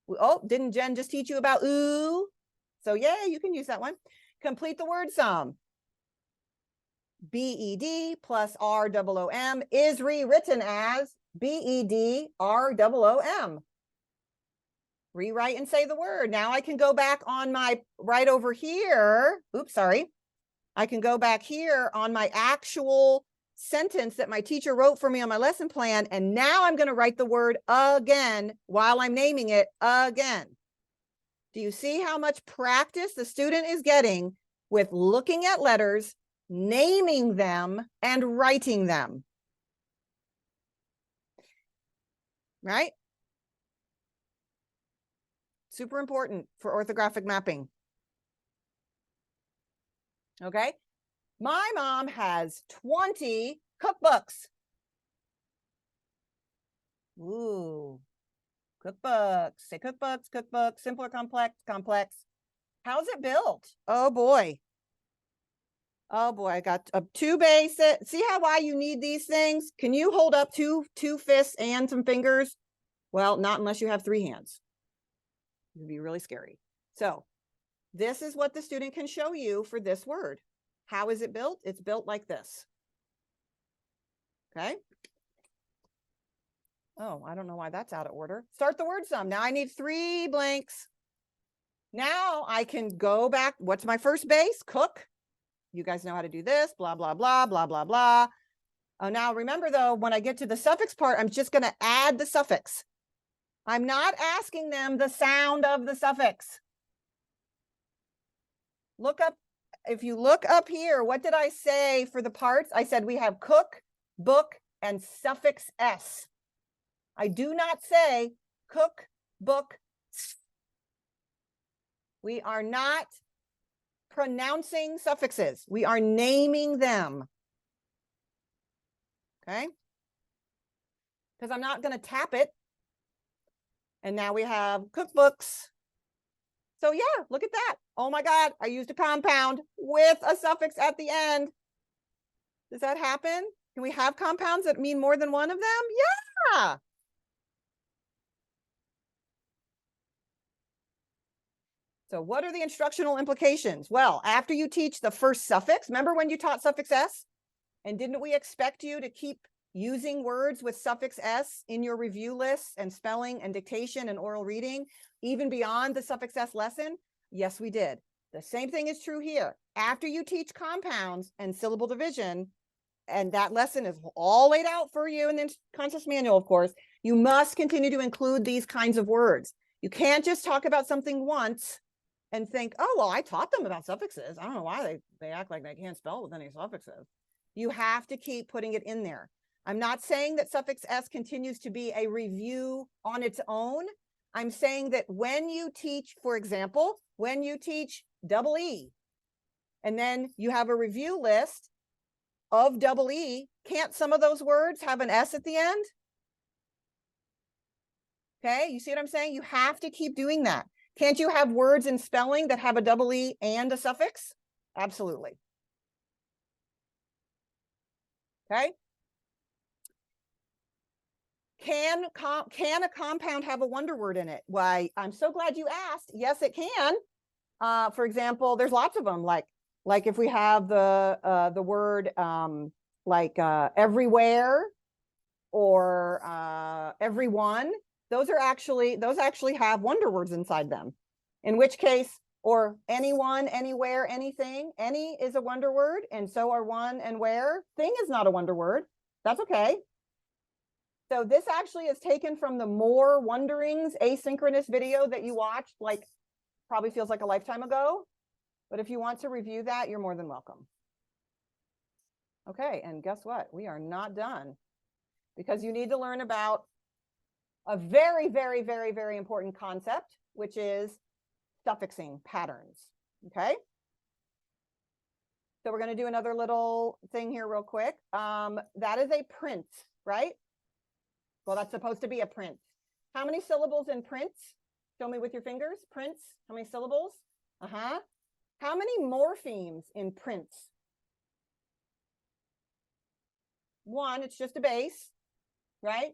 Oh, didn't Jen just teach you about ooh? So yeah, you can use that one. Complete the word sum. B-E-D plus R-O-O-M is rewritten as B-E-D-R-O-O-M. Rewrite and say the word. Now I can go back on my right over here. Oops, sorry. I can go back here on my actual sentence that my teacher wrote for me on my lesson plan. And now I'm going to write the word again while I'm naming it again. Do you see how much practice the student is getting with looking at letters, naming them, and writing them? Right? Super important for orthographic mapping. Okay. My mom has 20 cookbooks. Ooh, cookbooks. Say cookbooks, cookbooks, simple or complex, complex. How's it built? Oh boy. Oh boy, I got 2 basic. See why you need these things? Can you hold up two fists and some fingers? Well, not unless you have 3 hands. It would be really scary. So this is what the student can show you for this word. How is it built? It's built like this. Okay. Oh, I don't know why that's out of order. Start the word sum. Now I need 3 blanks. Now I can go back. What's my first base? Cook. You guys know how to do this. Blah, blah, blah, blah, blah, blah. Oh, now remember though, when I get to the suffix part, I'm just going to add the suffix. I'm not asking them the sound of the suffix. Look up. If you look up here, what did I say for the parts? I said we have cook, book, and suffix S. I do not say cook, book. We are not pronouncing suffixes. We are naming them. Okay? Because I'm not going to tap it. And now we have cookbooks. So yeah, look at that. Oh my God, I used a compound with a suffix at the end. Does that happen? Can we have compounds that mean more than one of them? Yeah. So what are the instructional implications? Well, after you teach the first suffix, remember when you taught suffix S? And didn't we expect you to keep using words with suffix S in your review lists and spelling and dictation and oral reading, even beyond the suffix S lesson? Yes, we did. The same thing is true here. After you teach compounds and syllable division, and that lesson is all laid out for you in the contest manual, of course, you must continue to include these kinds of words. You can't just talk about something once and think, oh, well, I taught them about suffixes. I don't know why they act like they can't spell with any suffixes. You have to keep putting it in there. I'm not saying that suffix S continues to be a review on its own. I'm saying that when you teach, for example, when you teach double E, and then you have a review list of double E, can't some of those words have an S at the end? Okay, you see what I'm saying? You have to keep doing that. Can't you have words in spelling that have a double E and a suffix? Absolutely. Okay. Can a compound have a wonder word in it? Why, I'm so glad you asked. Yes, it can. For example, there's lots of them. Like if we have the word everywhere or everyone, those actually have wonder words inside them. In which case, or anyone, anywhere, anything, any is a wonder word, and so are one and where. Thing is not a wonder word. That's okay. So this actually is taken from the More Wonderings asynchronous video that you watched, like probably feels like a lifetime ago. But if you want to review that, you're more than welcome. Okay, and guess what? We are not done, because you need to learn about a very, very, very, very important concept, which is suffixing patterns. Okay. So we're going to do another little thing here real quick. That is a print, right? Well, that's supposed to be a print. How many syllables in print? Show me with your fingers. Prints. How many syllables? How many morphemes in print? One, it's just a base, right?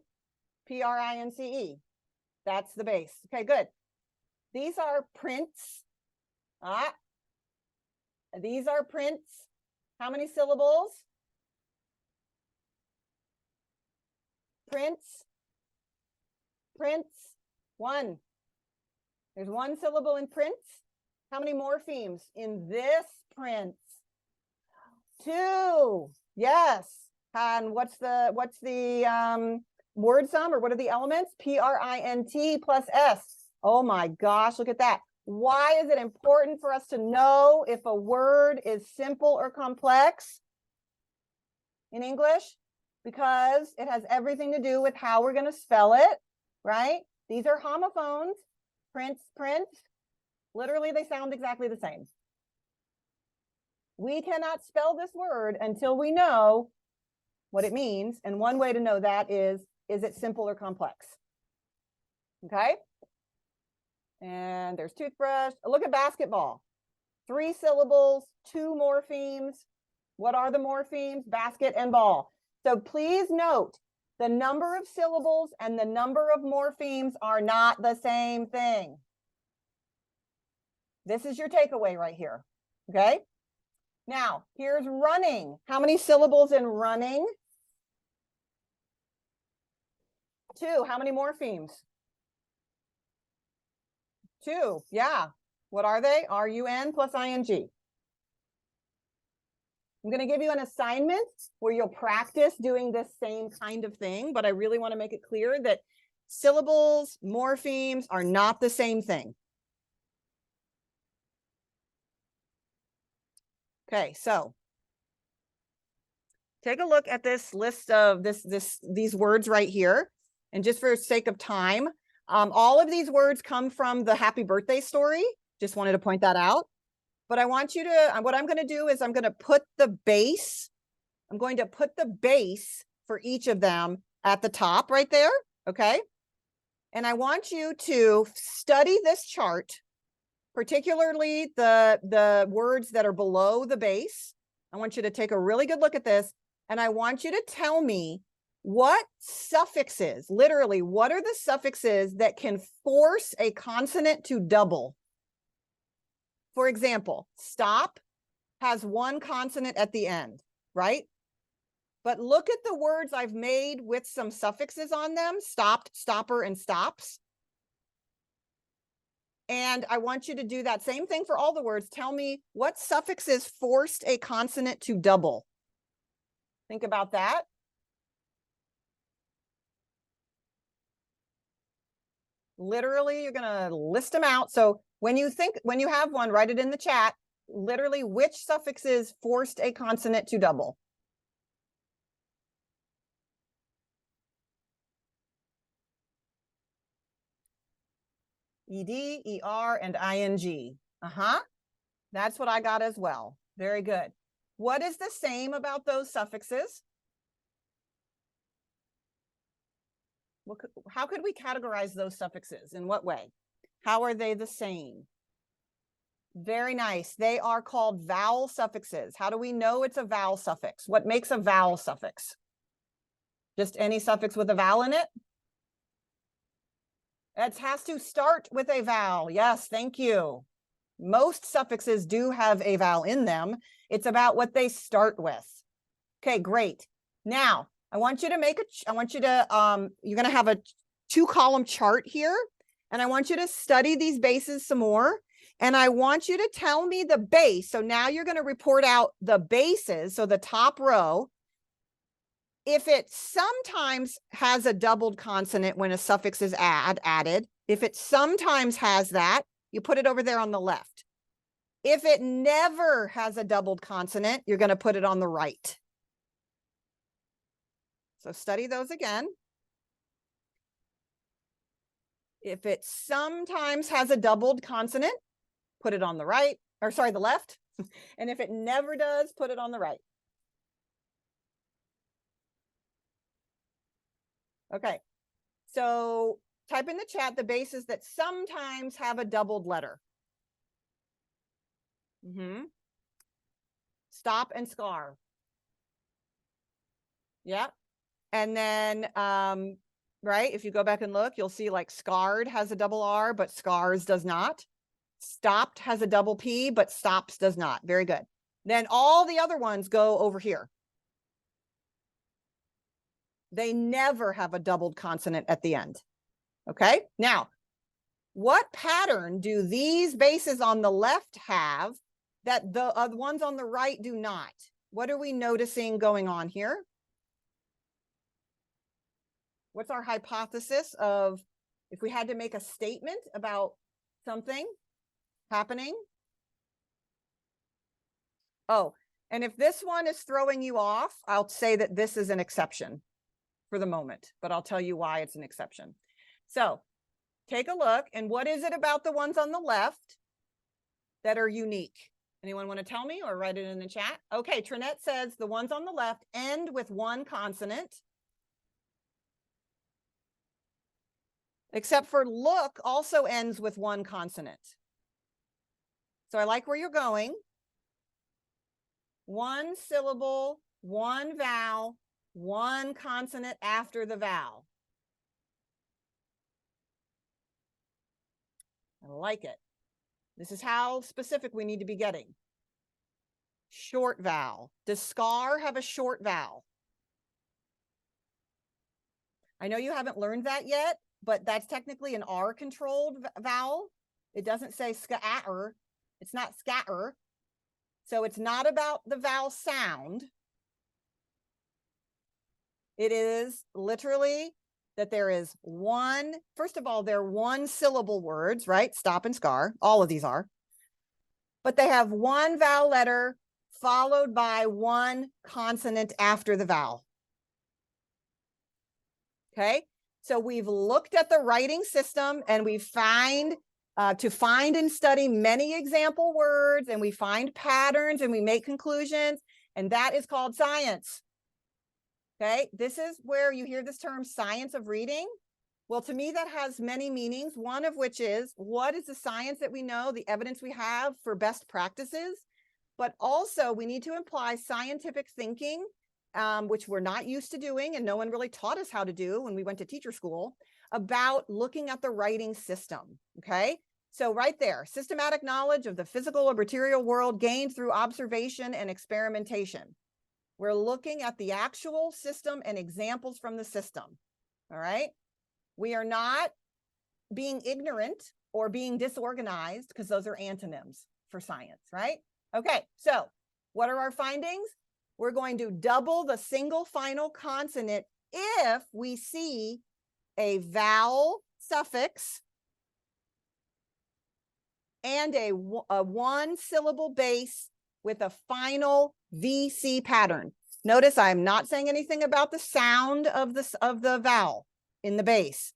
P-R-I-N-C-E. That's the base. Okay, good. These are prints. These are prints. How many syllables? Prints. Prints. One. There's one syllable in prints. How many morphemes in this print? Two. Yes. And what's the word sum, or what are the elements? P-R-I-N-T plus S. Oh my gosh, look at that. Why is it important for us to know if a word is simple or complex in English? Because it has everything to do with how we're going to spell it, right? These are homophones. Prints, print. Literally, they sound exactly the same. We cannot spell this word until we know what it means. And one way to know that is it simple or complex? Okay. And there's toothbrush. Look at basketball. 3 syllables, 2 morphemes. What are the morphemes? Basket and ball. So please note, the number of syllables and the number of morphemes are not the same thing. This is your takeaway right here. Okay. Now, here's running. How many syllables in running? 2. How many morphemes? 2. Yeah. What are they? R-U-N plus I-N-G. I'm going to give you an assignment where you'll practice doing this same kind of thing, but I really want to make it clear that syllables, morphemes are not the same thing. Okay, so take a look at this list of these words right here. And just for sake of time, all of these words come from the happy birthday story. Just wanted to point that out. But I want you to, what I'm going to do is I'm going to put the base. I'm going to put the base for each of them at the top right there. Okay. And I want you to study this chart, particularly the words that are below the base. I want you to take a really good look at this. And I want you to tell me what suffixes, literally, what are the suffixes that can force a consonant to double? For example, stop has 1 consonant at the end, right? But look at the words I've made with some suffixes on them: stopped, stopper, and stops. And I want you to do that same thing for all the words. Tell me what suffixes forced a consonant to double. Think about that. Literally, you're going to list them out. So when you have one, write it in the chat. Literally, which suffixes forced a consonant to double? ED, ER, and ING. That's what I got as well. Very good. What is the same about those suffixes? How could we categorize those suffixes? In what way? How are they the same? Very nice. They are called vowel suffixes. How do we know it's a vowel suffix? What makes a vowel suffix? Just any suffix with a vowel in it? It has to start with a vowel. Yes, thank you. Most suffixes do have a vowel in them. It's about what they start with. Okay, great. Now, I want you to you're going to have a 2-column chart here, and I want you to study these bases some more. And I want you to tell me the base. So now you're going to report out the bases. So the top row, if it sometimes has a doubled consonant when a suffix is added, if it sometimes has that, you put it over there on the left. If it never has a doubled consonant, you're going to put it on the right. So study those again. If it sometimes has a doubled consonant, put it on the right, or sorry, the left. And if it never does, put it on the right. Okay, so type in the chat the bases that sometimes have a doubled letter. Stop and scar. Yeah. And then, right, if you go back and look, you'll see like scarred has a double R, but scars does not. Stopped has a double P, but stops does not. Very good. Then all the other ones go over here. They never have a doubled consonant at the end. Okay. Now, what pattern do these bases on the left have that the ones on the right do not? What are we noticing going on here? What's our hypothesis of if we had to make a statement about something happening? Oh, and if this one is throwing you off, I'll say that this is an exception for the moment, but I'll tell you why it's an exception. So take a look, and what is it about the ones on the left that are unique? Anyone want to tell me or write it in the chat? Okay, Trinette says the ones on the left end with one consonant. Except for look also ends with one consonant. So I like where you're going. One syllable, one vowel, one consonant after the vowel. I like it. This is how specific we need to be getting. Short vowel. Does scar have a short vowel? I know you haven't learned that yet, but that's technically an R-controlled vowel. It doesn't say scatter. It's not scatter. So it's not about the vowel sound. It is literally that there is one, first of all, they're one syllable words, right? Stop and scar. All of these are. But they have one vowel letter followed by one consonant after the vowel. Okay, so we've looked at the writing system and we find to find and study many example words, and we find patterns and we make conclusions, and that is called science. Okay, this is where you hear this term science of reading. Well, to me, that has many meanings, one of which is what is the science that we know, the evidence we have for best practices, but also we need to apply scientific thinking, which we're not used to doing, and no one really taught us how to do when we went to teacher school, about looking at the writing system, okay? So right there, systematic knowledge of the physical or material world gained through observation and experimentation. We're looking at the actual system and examples from the system, all right? We are not being ignorant or being disorganized, because those are antonyms for science, right? Okay, so what are our findings? We're going to double the single final consonant if we see a vowel suffix and a one syllable base with a final VC pattern. Notice I'm not saying anything about the sound of the vowel in the base.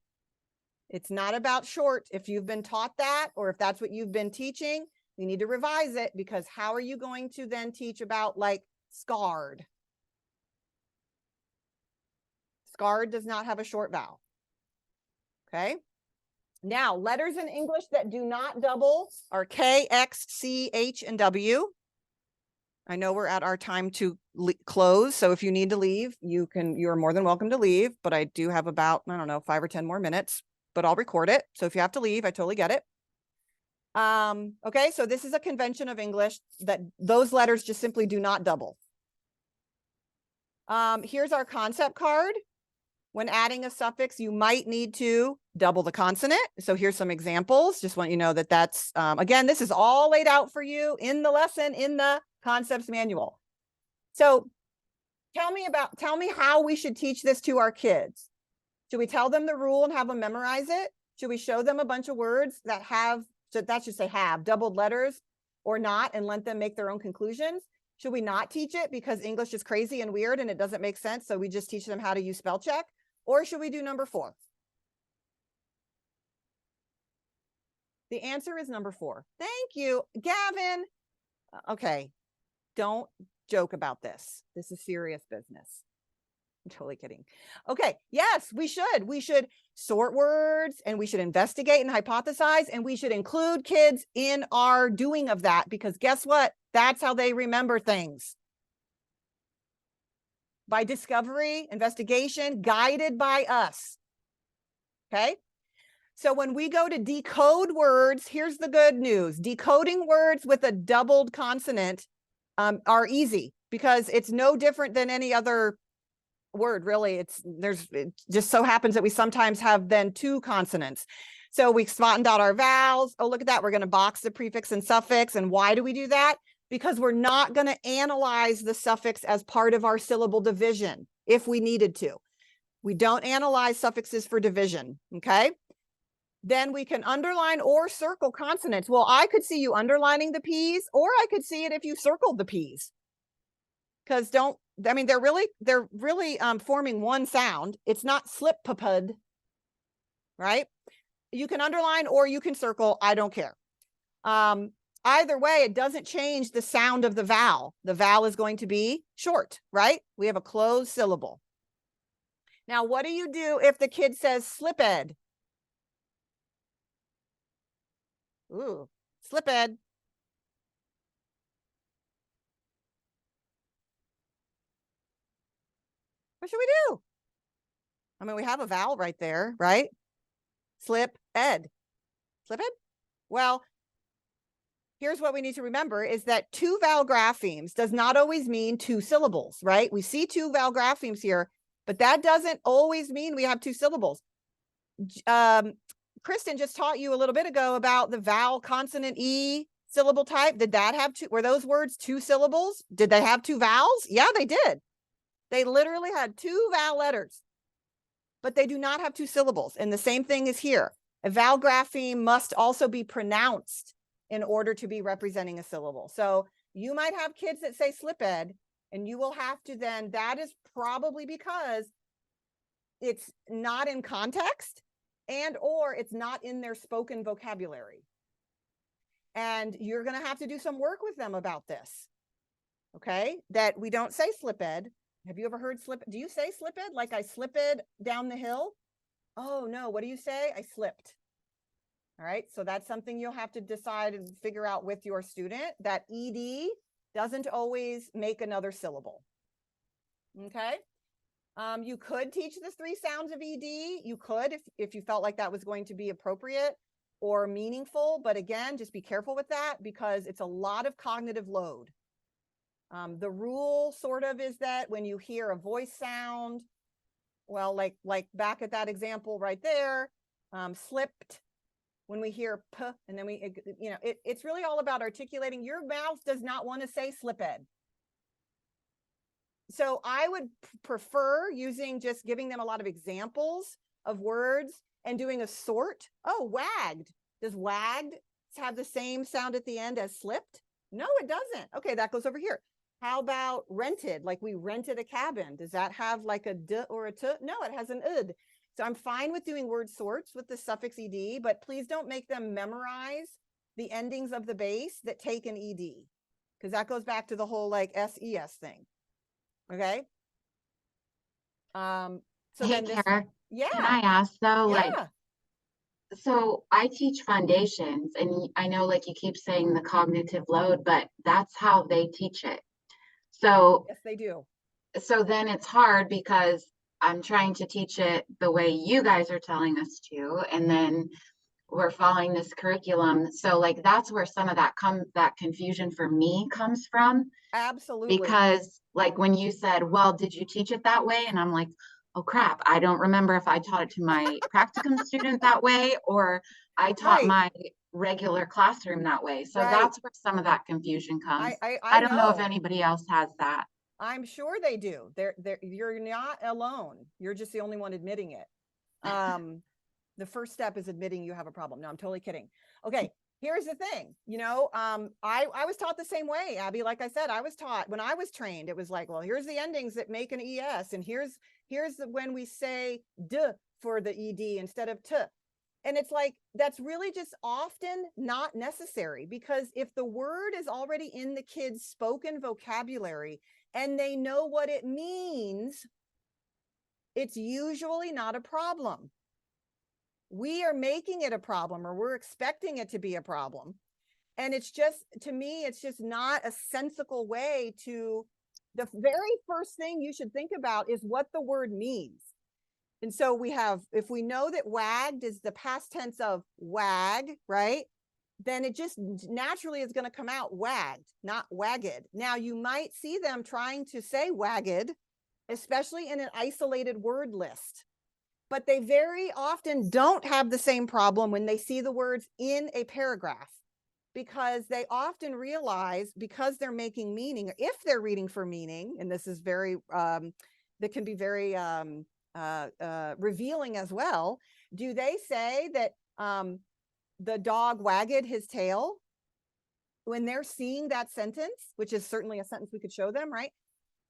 It's not about short. If you've been taught that, or if that's what you've been teaching, you need to revise it, because how are you going to then teach about like scarred? Scarred does not have a short vowel. Okay. Now, letters in English that do not double are K, X, C, H, and W. I know we're at our time to close, so if you need to leave, you are more than welcome to leave, but I do have about, I don't know, 5 or 10 more minutes, but I'll record it. So if you have to leave, I totally get it. Okay, so this is a convention of English that those letters just simply do not double. Here's our concept card. When adding a suffix, you might need to double the consonant. So here's some examples. Just want you to know that that's, again, this is all laid out for you in the lesson, in the concepts manual. So tell me how we should teach this to our kids. Should we tell them the rule and have them memorize it? Should we show them a bunch of words that have, so that should say have doubled letters or not, and let them make their own conclusions? Should we not teach it because English is crazy and weird and it doesn't make sense, so we just teach them how to use spell check? Or should we do number 4? The answer is number 4. Thank you, Gavin. Okay, don't joke about this. This is serious business. I'm totally kidding. Okay, yes, we should. We should sort words, and we should investigate and hypothesize, and we should include kids in our doing of that, because guess what? That's how they remember things. By discovery, investigation, guided by us. Okay? So when we go to decode words, here's the good news. Decoding words with a doubled consonant are easy, because it's no different than any other word, really. It just so happens that we sometimes have then 2 consonants. So we spot and dot our vowels. Oh, look at that. We're going to box the prefix and suffix. And why do we do that? Because we're not going to analyze the suffix as part of our syllable division if we needed to. We don't analyze suffixes for division, okay? Then we can underline or circle consonants. Well, I could see you underlining the P's, or I could see it if you circled the P's. Because they're really forming one sound. It's not slip-pupud, right? You can underline or you can circle, I don't care. Either way, it doesn't change the sound of the vowel. The vowel is going to be short, right? We have a closed syllable. Now, what do you do if the kid says slip-ed? Ooh, slip-ed. What should we do? I mean, we have a vowel right there, right? Slip-ed. Slip-ed? Well, here's what we need to remember is that 2 vowel graphemes does not always mean 2 syllables, right? We see 2 vowel graphemes here, but that doesn't always mean we have 2 syllables. Kristen just taught you a little bit ago about the vowel consonant E syllable type. Did that have 2? Were those words 2 syllables? Did they have 2 vowels? Yeah, they did. They literally had 2 vowel letters, but they do not have 2 syllables. And the same thing is here. A vowel grapheme must also be pronounced in order to be representing a syllable. So you might have kids that say slip-ed, and you will have to then, that is probably because it's not in context and or it's not in their spoken vocabulary. And you're going to have to do some work with them about this. Okay? That we don't say slip-ed. Have you ever heard do you say slip-ed? Like I slipped down the hill? Oh no, what do you say? I slipped. All right, so that's something you'll have to decide and figure out with your student, that ED doesn't always make another syllable. Okay? You could teach the 3 sounds of ED. You could if you felt like that was going to be appropriate or meaningful, but again, just be careful with that because it's a lot of cognitive load. The rule sort of is that when you hear a voice sound, well, like back at that example right there, slipped, when we hear p, and then it's really all about articulating. Your mouth does not want to say slip-ed. So I would prefer just giving them a lot of examples of words and doing a sort. Oh, wagged. Does wagged have the same sound at the end as slipped? No, it doesn't. Okay, that goes over here. How about rented? Like we rented a cabin. Does that have like a d or a t? No, it has an ud. So I'm fine with doing word sorts with the suffix ed, but please don't make them memorize the endings of the base that take an ed, because that goes back to the whole like SES thing. Okay. So Hey, then this, Kara, yeah, can I ask though, like, yeah, so I teach foundations and I know like you keep saying the cognitive load, but that's how they teach it. So, yes, they do. so then it's hard because I'm trying to teach it the way you guys are telling us to, and then we're following this curriculum. So like that's where some of that confusion for me comes from. Absolutely. Because like when you said, well, did you teach it that way? And I'm like, oh crap, I don't remember if I taught it to my practicum student that way or I taught Right. my regular classroom that way. So Right. that's where some of that confusion comes. I I don't know if know. anybody else has that. I'm sure they do. You're not alone. You're just the only one admitting it. The first step is admitting you have a problem. No, I'm totally kidding. Okay, here's the thing. You know, I was taught the same way, Abby. Like I said, I was taught when I was trained, it was like, well, here's the endings that make an ES, and here's when we say d for the ED instead of t. And it's like, that's really just often not necessary, because if the word is already in the kid's spoken vocabulary and they know what it means, it's usually not a problem. We are making it a problem, or we're expecting it to be a problem. And it's just, to me, it's just not a sensical way to, the very first thing you should think about is what the word means. And so we have, if we know that wagged is the past tense of wag, right? Then it just naturally is going to come out wagged, not wagged. Now you might see them trying to say wagged, especially in an isolated word list, but they very often don't have the same problem when they see the words in a paragraph, because they often realize, because they're making meaning, if they're reading for meaning, and this is very, that can be very revealing as well. Do they say that the dog wagged his tail when they're seeing that sentence, which is certainly a sentence we could show them, right?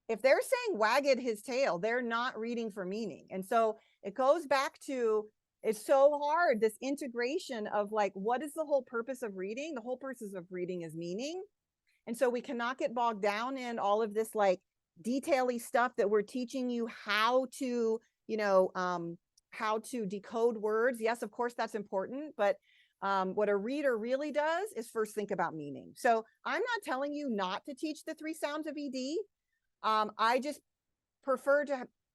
If they're saying wagged his tail, they're not reading for meaning. And so it goes back to, it's so hard, this integration of like, what is the whole purpose of reading? The whole purpose of reading is meaning. And so we cannot get bogged down in all of this like detaily stuff that we're teaching you how to, you know, how to decode words. Yes, of course, that's important. But what a reader really does is first think about meaning. So I'm not telling you not to teach the 3 sounds of ED. I just prefer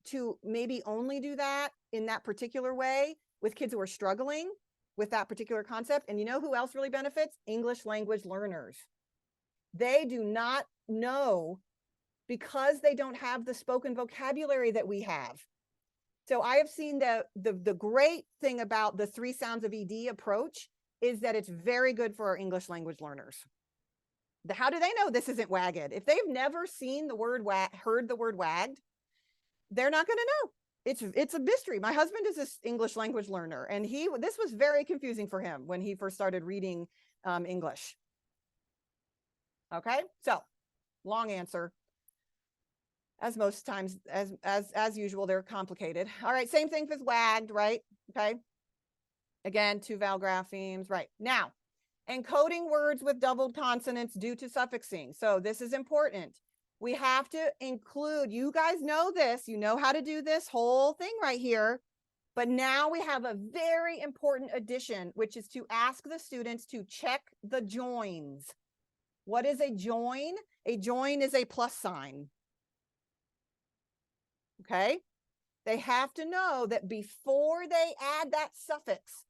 to maybe only do that in that particular way with kids who are struggling with that particular concept. And you know who else really benefits? English language learners. They do not know, because they don't have the spoken vocabulary that we have. So I have seen the great thing about the 3 sounds of ED approach is that it's very good for our English language learners. How do they know this isn't wagged? If they've never seen the word heard the word wagged, they're not going to know. It's a mystery. My husband is this English language learner, and this was very confusing for him when he first started reading English. Okay, so long answer. As most times, as usual, they're complicated. All right, same thing with wagged, right? Okay. Again, 2 vowel graphemes, right? Now, encoding words with doubled consonants due to suffixing. So this is important. We have to include, you guys know this, you know how to do this whole thing right here. But now we have a very important addition, which is to ask the students to check the joins. What is a join? A join is a plus sign. Okay. They have to know that before they add that suffix,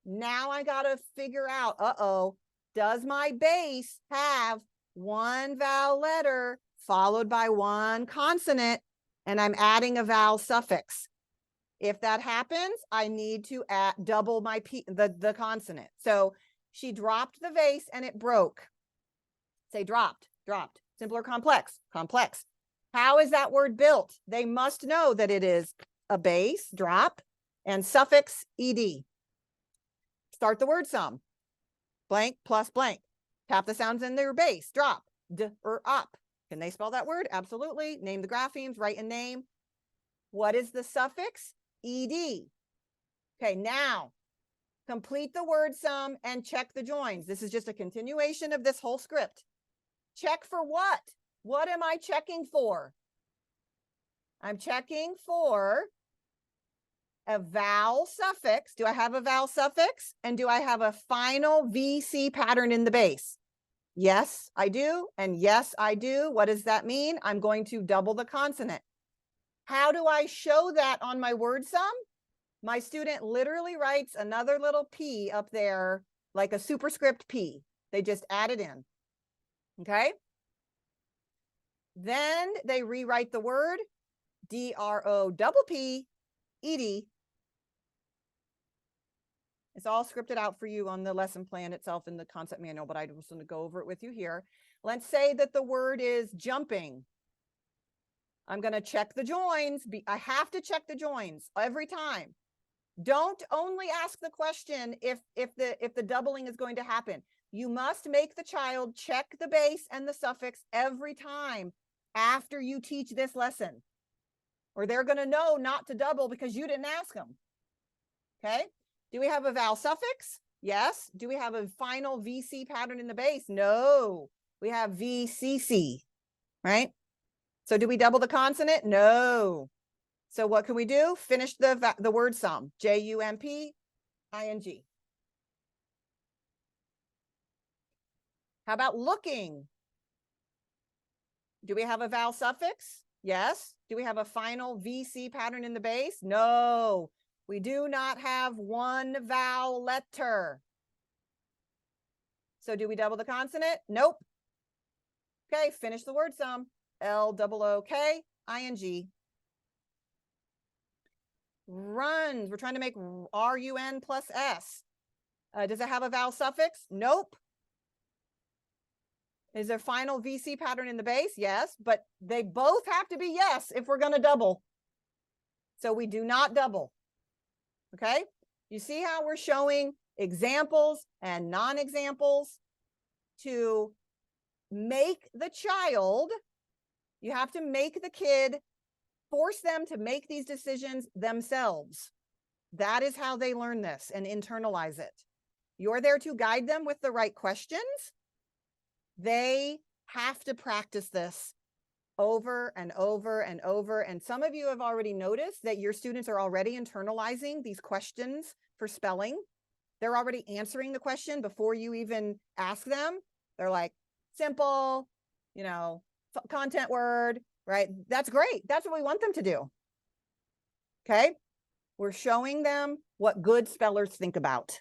now I got to figure out, does my base have 1 vowel letter followed by 1 consonant, and I'm adding a vowel suffix? If that happens, I need to double my the consonant. So she dropped the vase and it broke. Say dropped, dropped. Simple or complex? Complex. How is that word built? They must know that it is a base, drop, and suffix ed. Start the word some. blank plus blank. Tap the sounds in their base. Drop, d or up. Can they spell that word? Absolutely. Name the graphemes, write a name. What is the suffix? ed. Okay, now complete the word sum and check the joins. This is just a continuation of this whole script. Check for what? What am I checking for? I'm checking for a vowel suffix. Do I have a vowel suffix? And do I have a final VC pattern in the base? Yes, I do. And yes, I do. What does that mean? I'm going to double the consonant. How do I show that on my word sum? My student literally writes another little P up there, like a superscript P. They just add it in. Okay. Then they rewrite the word DROPPED. It's all scripted out for you on the lesson plan itself in the concept manual, but I just want to go over it with you here. Let's say that the word is jumping. I'm going to check the joins. I have to check the joins every time. Don't only ask the question if the doubling is going to happen. You must make the child check the base and the suffix every time after you teach this lesson, or they're going to know not to double because you didn't ask them. Okay. Do we have a vowel suffix? Yes. Do we have a final VC pattern in the base? No. We have VCC, right? So do we double the consonant? No. So what can we do? Finish the word sum. JUMPING. How about looking? Do we have a vowel suffix? Yes. Do we have a final VC pattern in the base? No. We do not have one vowel letter. So do we double the consonant? Nope. Okay, finish the word sum. LOOKING. Runs. We're trying to make RUN plus S. Does it have a vowel suffix? Nope. Is there final VC pattern in the base? Yes, but they both have to be yes if we're going to double. So we do not double. Okay, you see how we're showing examples and non-examples to make the child, you have to make the kid, force them to make these decisions themselves. That is how they learn this and internalize it. You're there to guide them with the right questions. They have to practice this over and over and over. And some of you have already noticed that your students are already internalizing these questions for spelling. They're already answering the question before you even ask them. They're like, simple, you know, content word, right? That's great. That's what we want them to do. Okay. We're showing them what good spellers think about.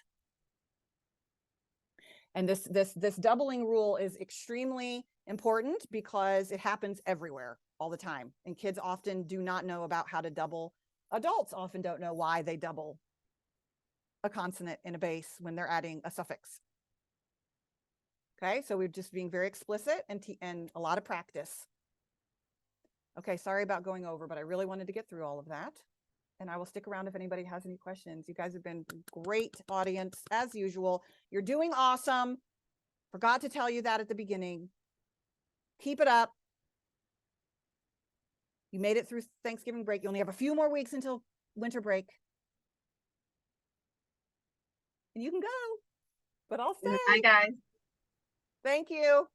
And this doubling rule is extremely important because it happens everywhere all the time. And kids often do not know about how to double. Adults often don't know why they double a consonant in a base when they're adding a suffix. Okay, so we're just being very explicit and a lot of practice. Okay, sorry about going over, but I really wanted to get through all of that. And I will stick around if anybody has any questions. You guys have been great audience as usual. You're doing awesome. Forgot to tell you that at the beginning. Keep it up. You made it through Thanksgiving break. You only have a few more weeks until winter break. And you can go, but I'll stay. Bye, guys. Thank you.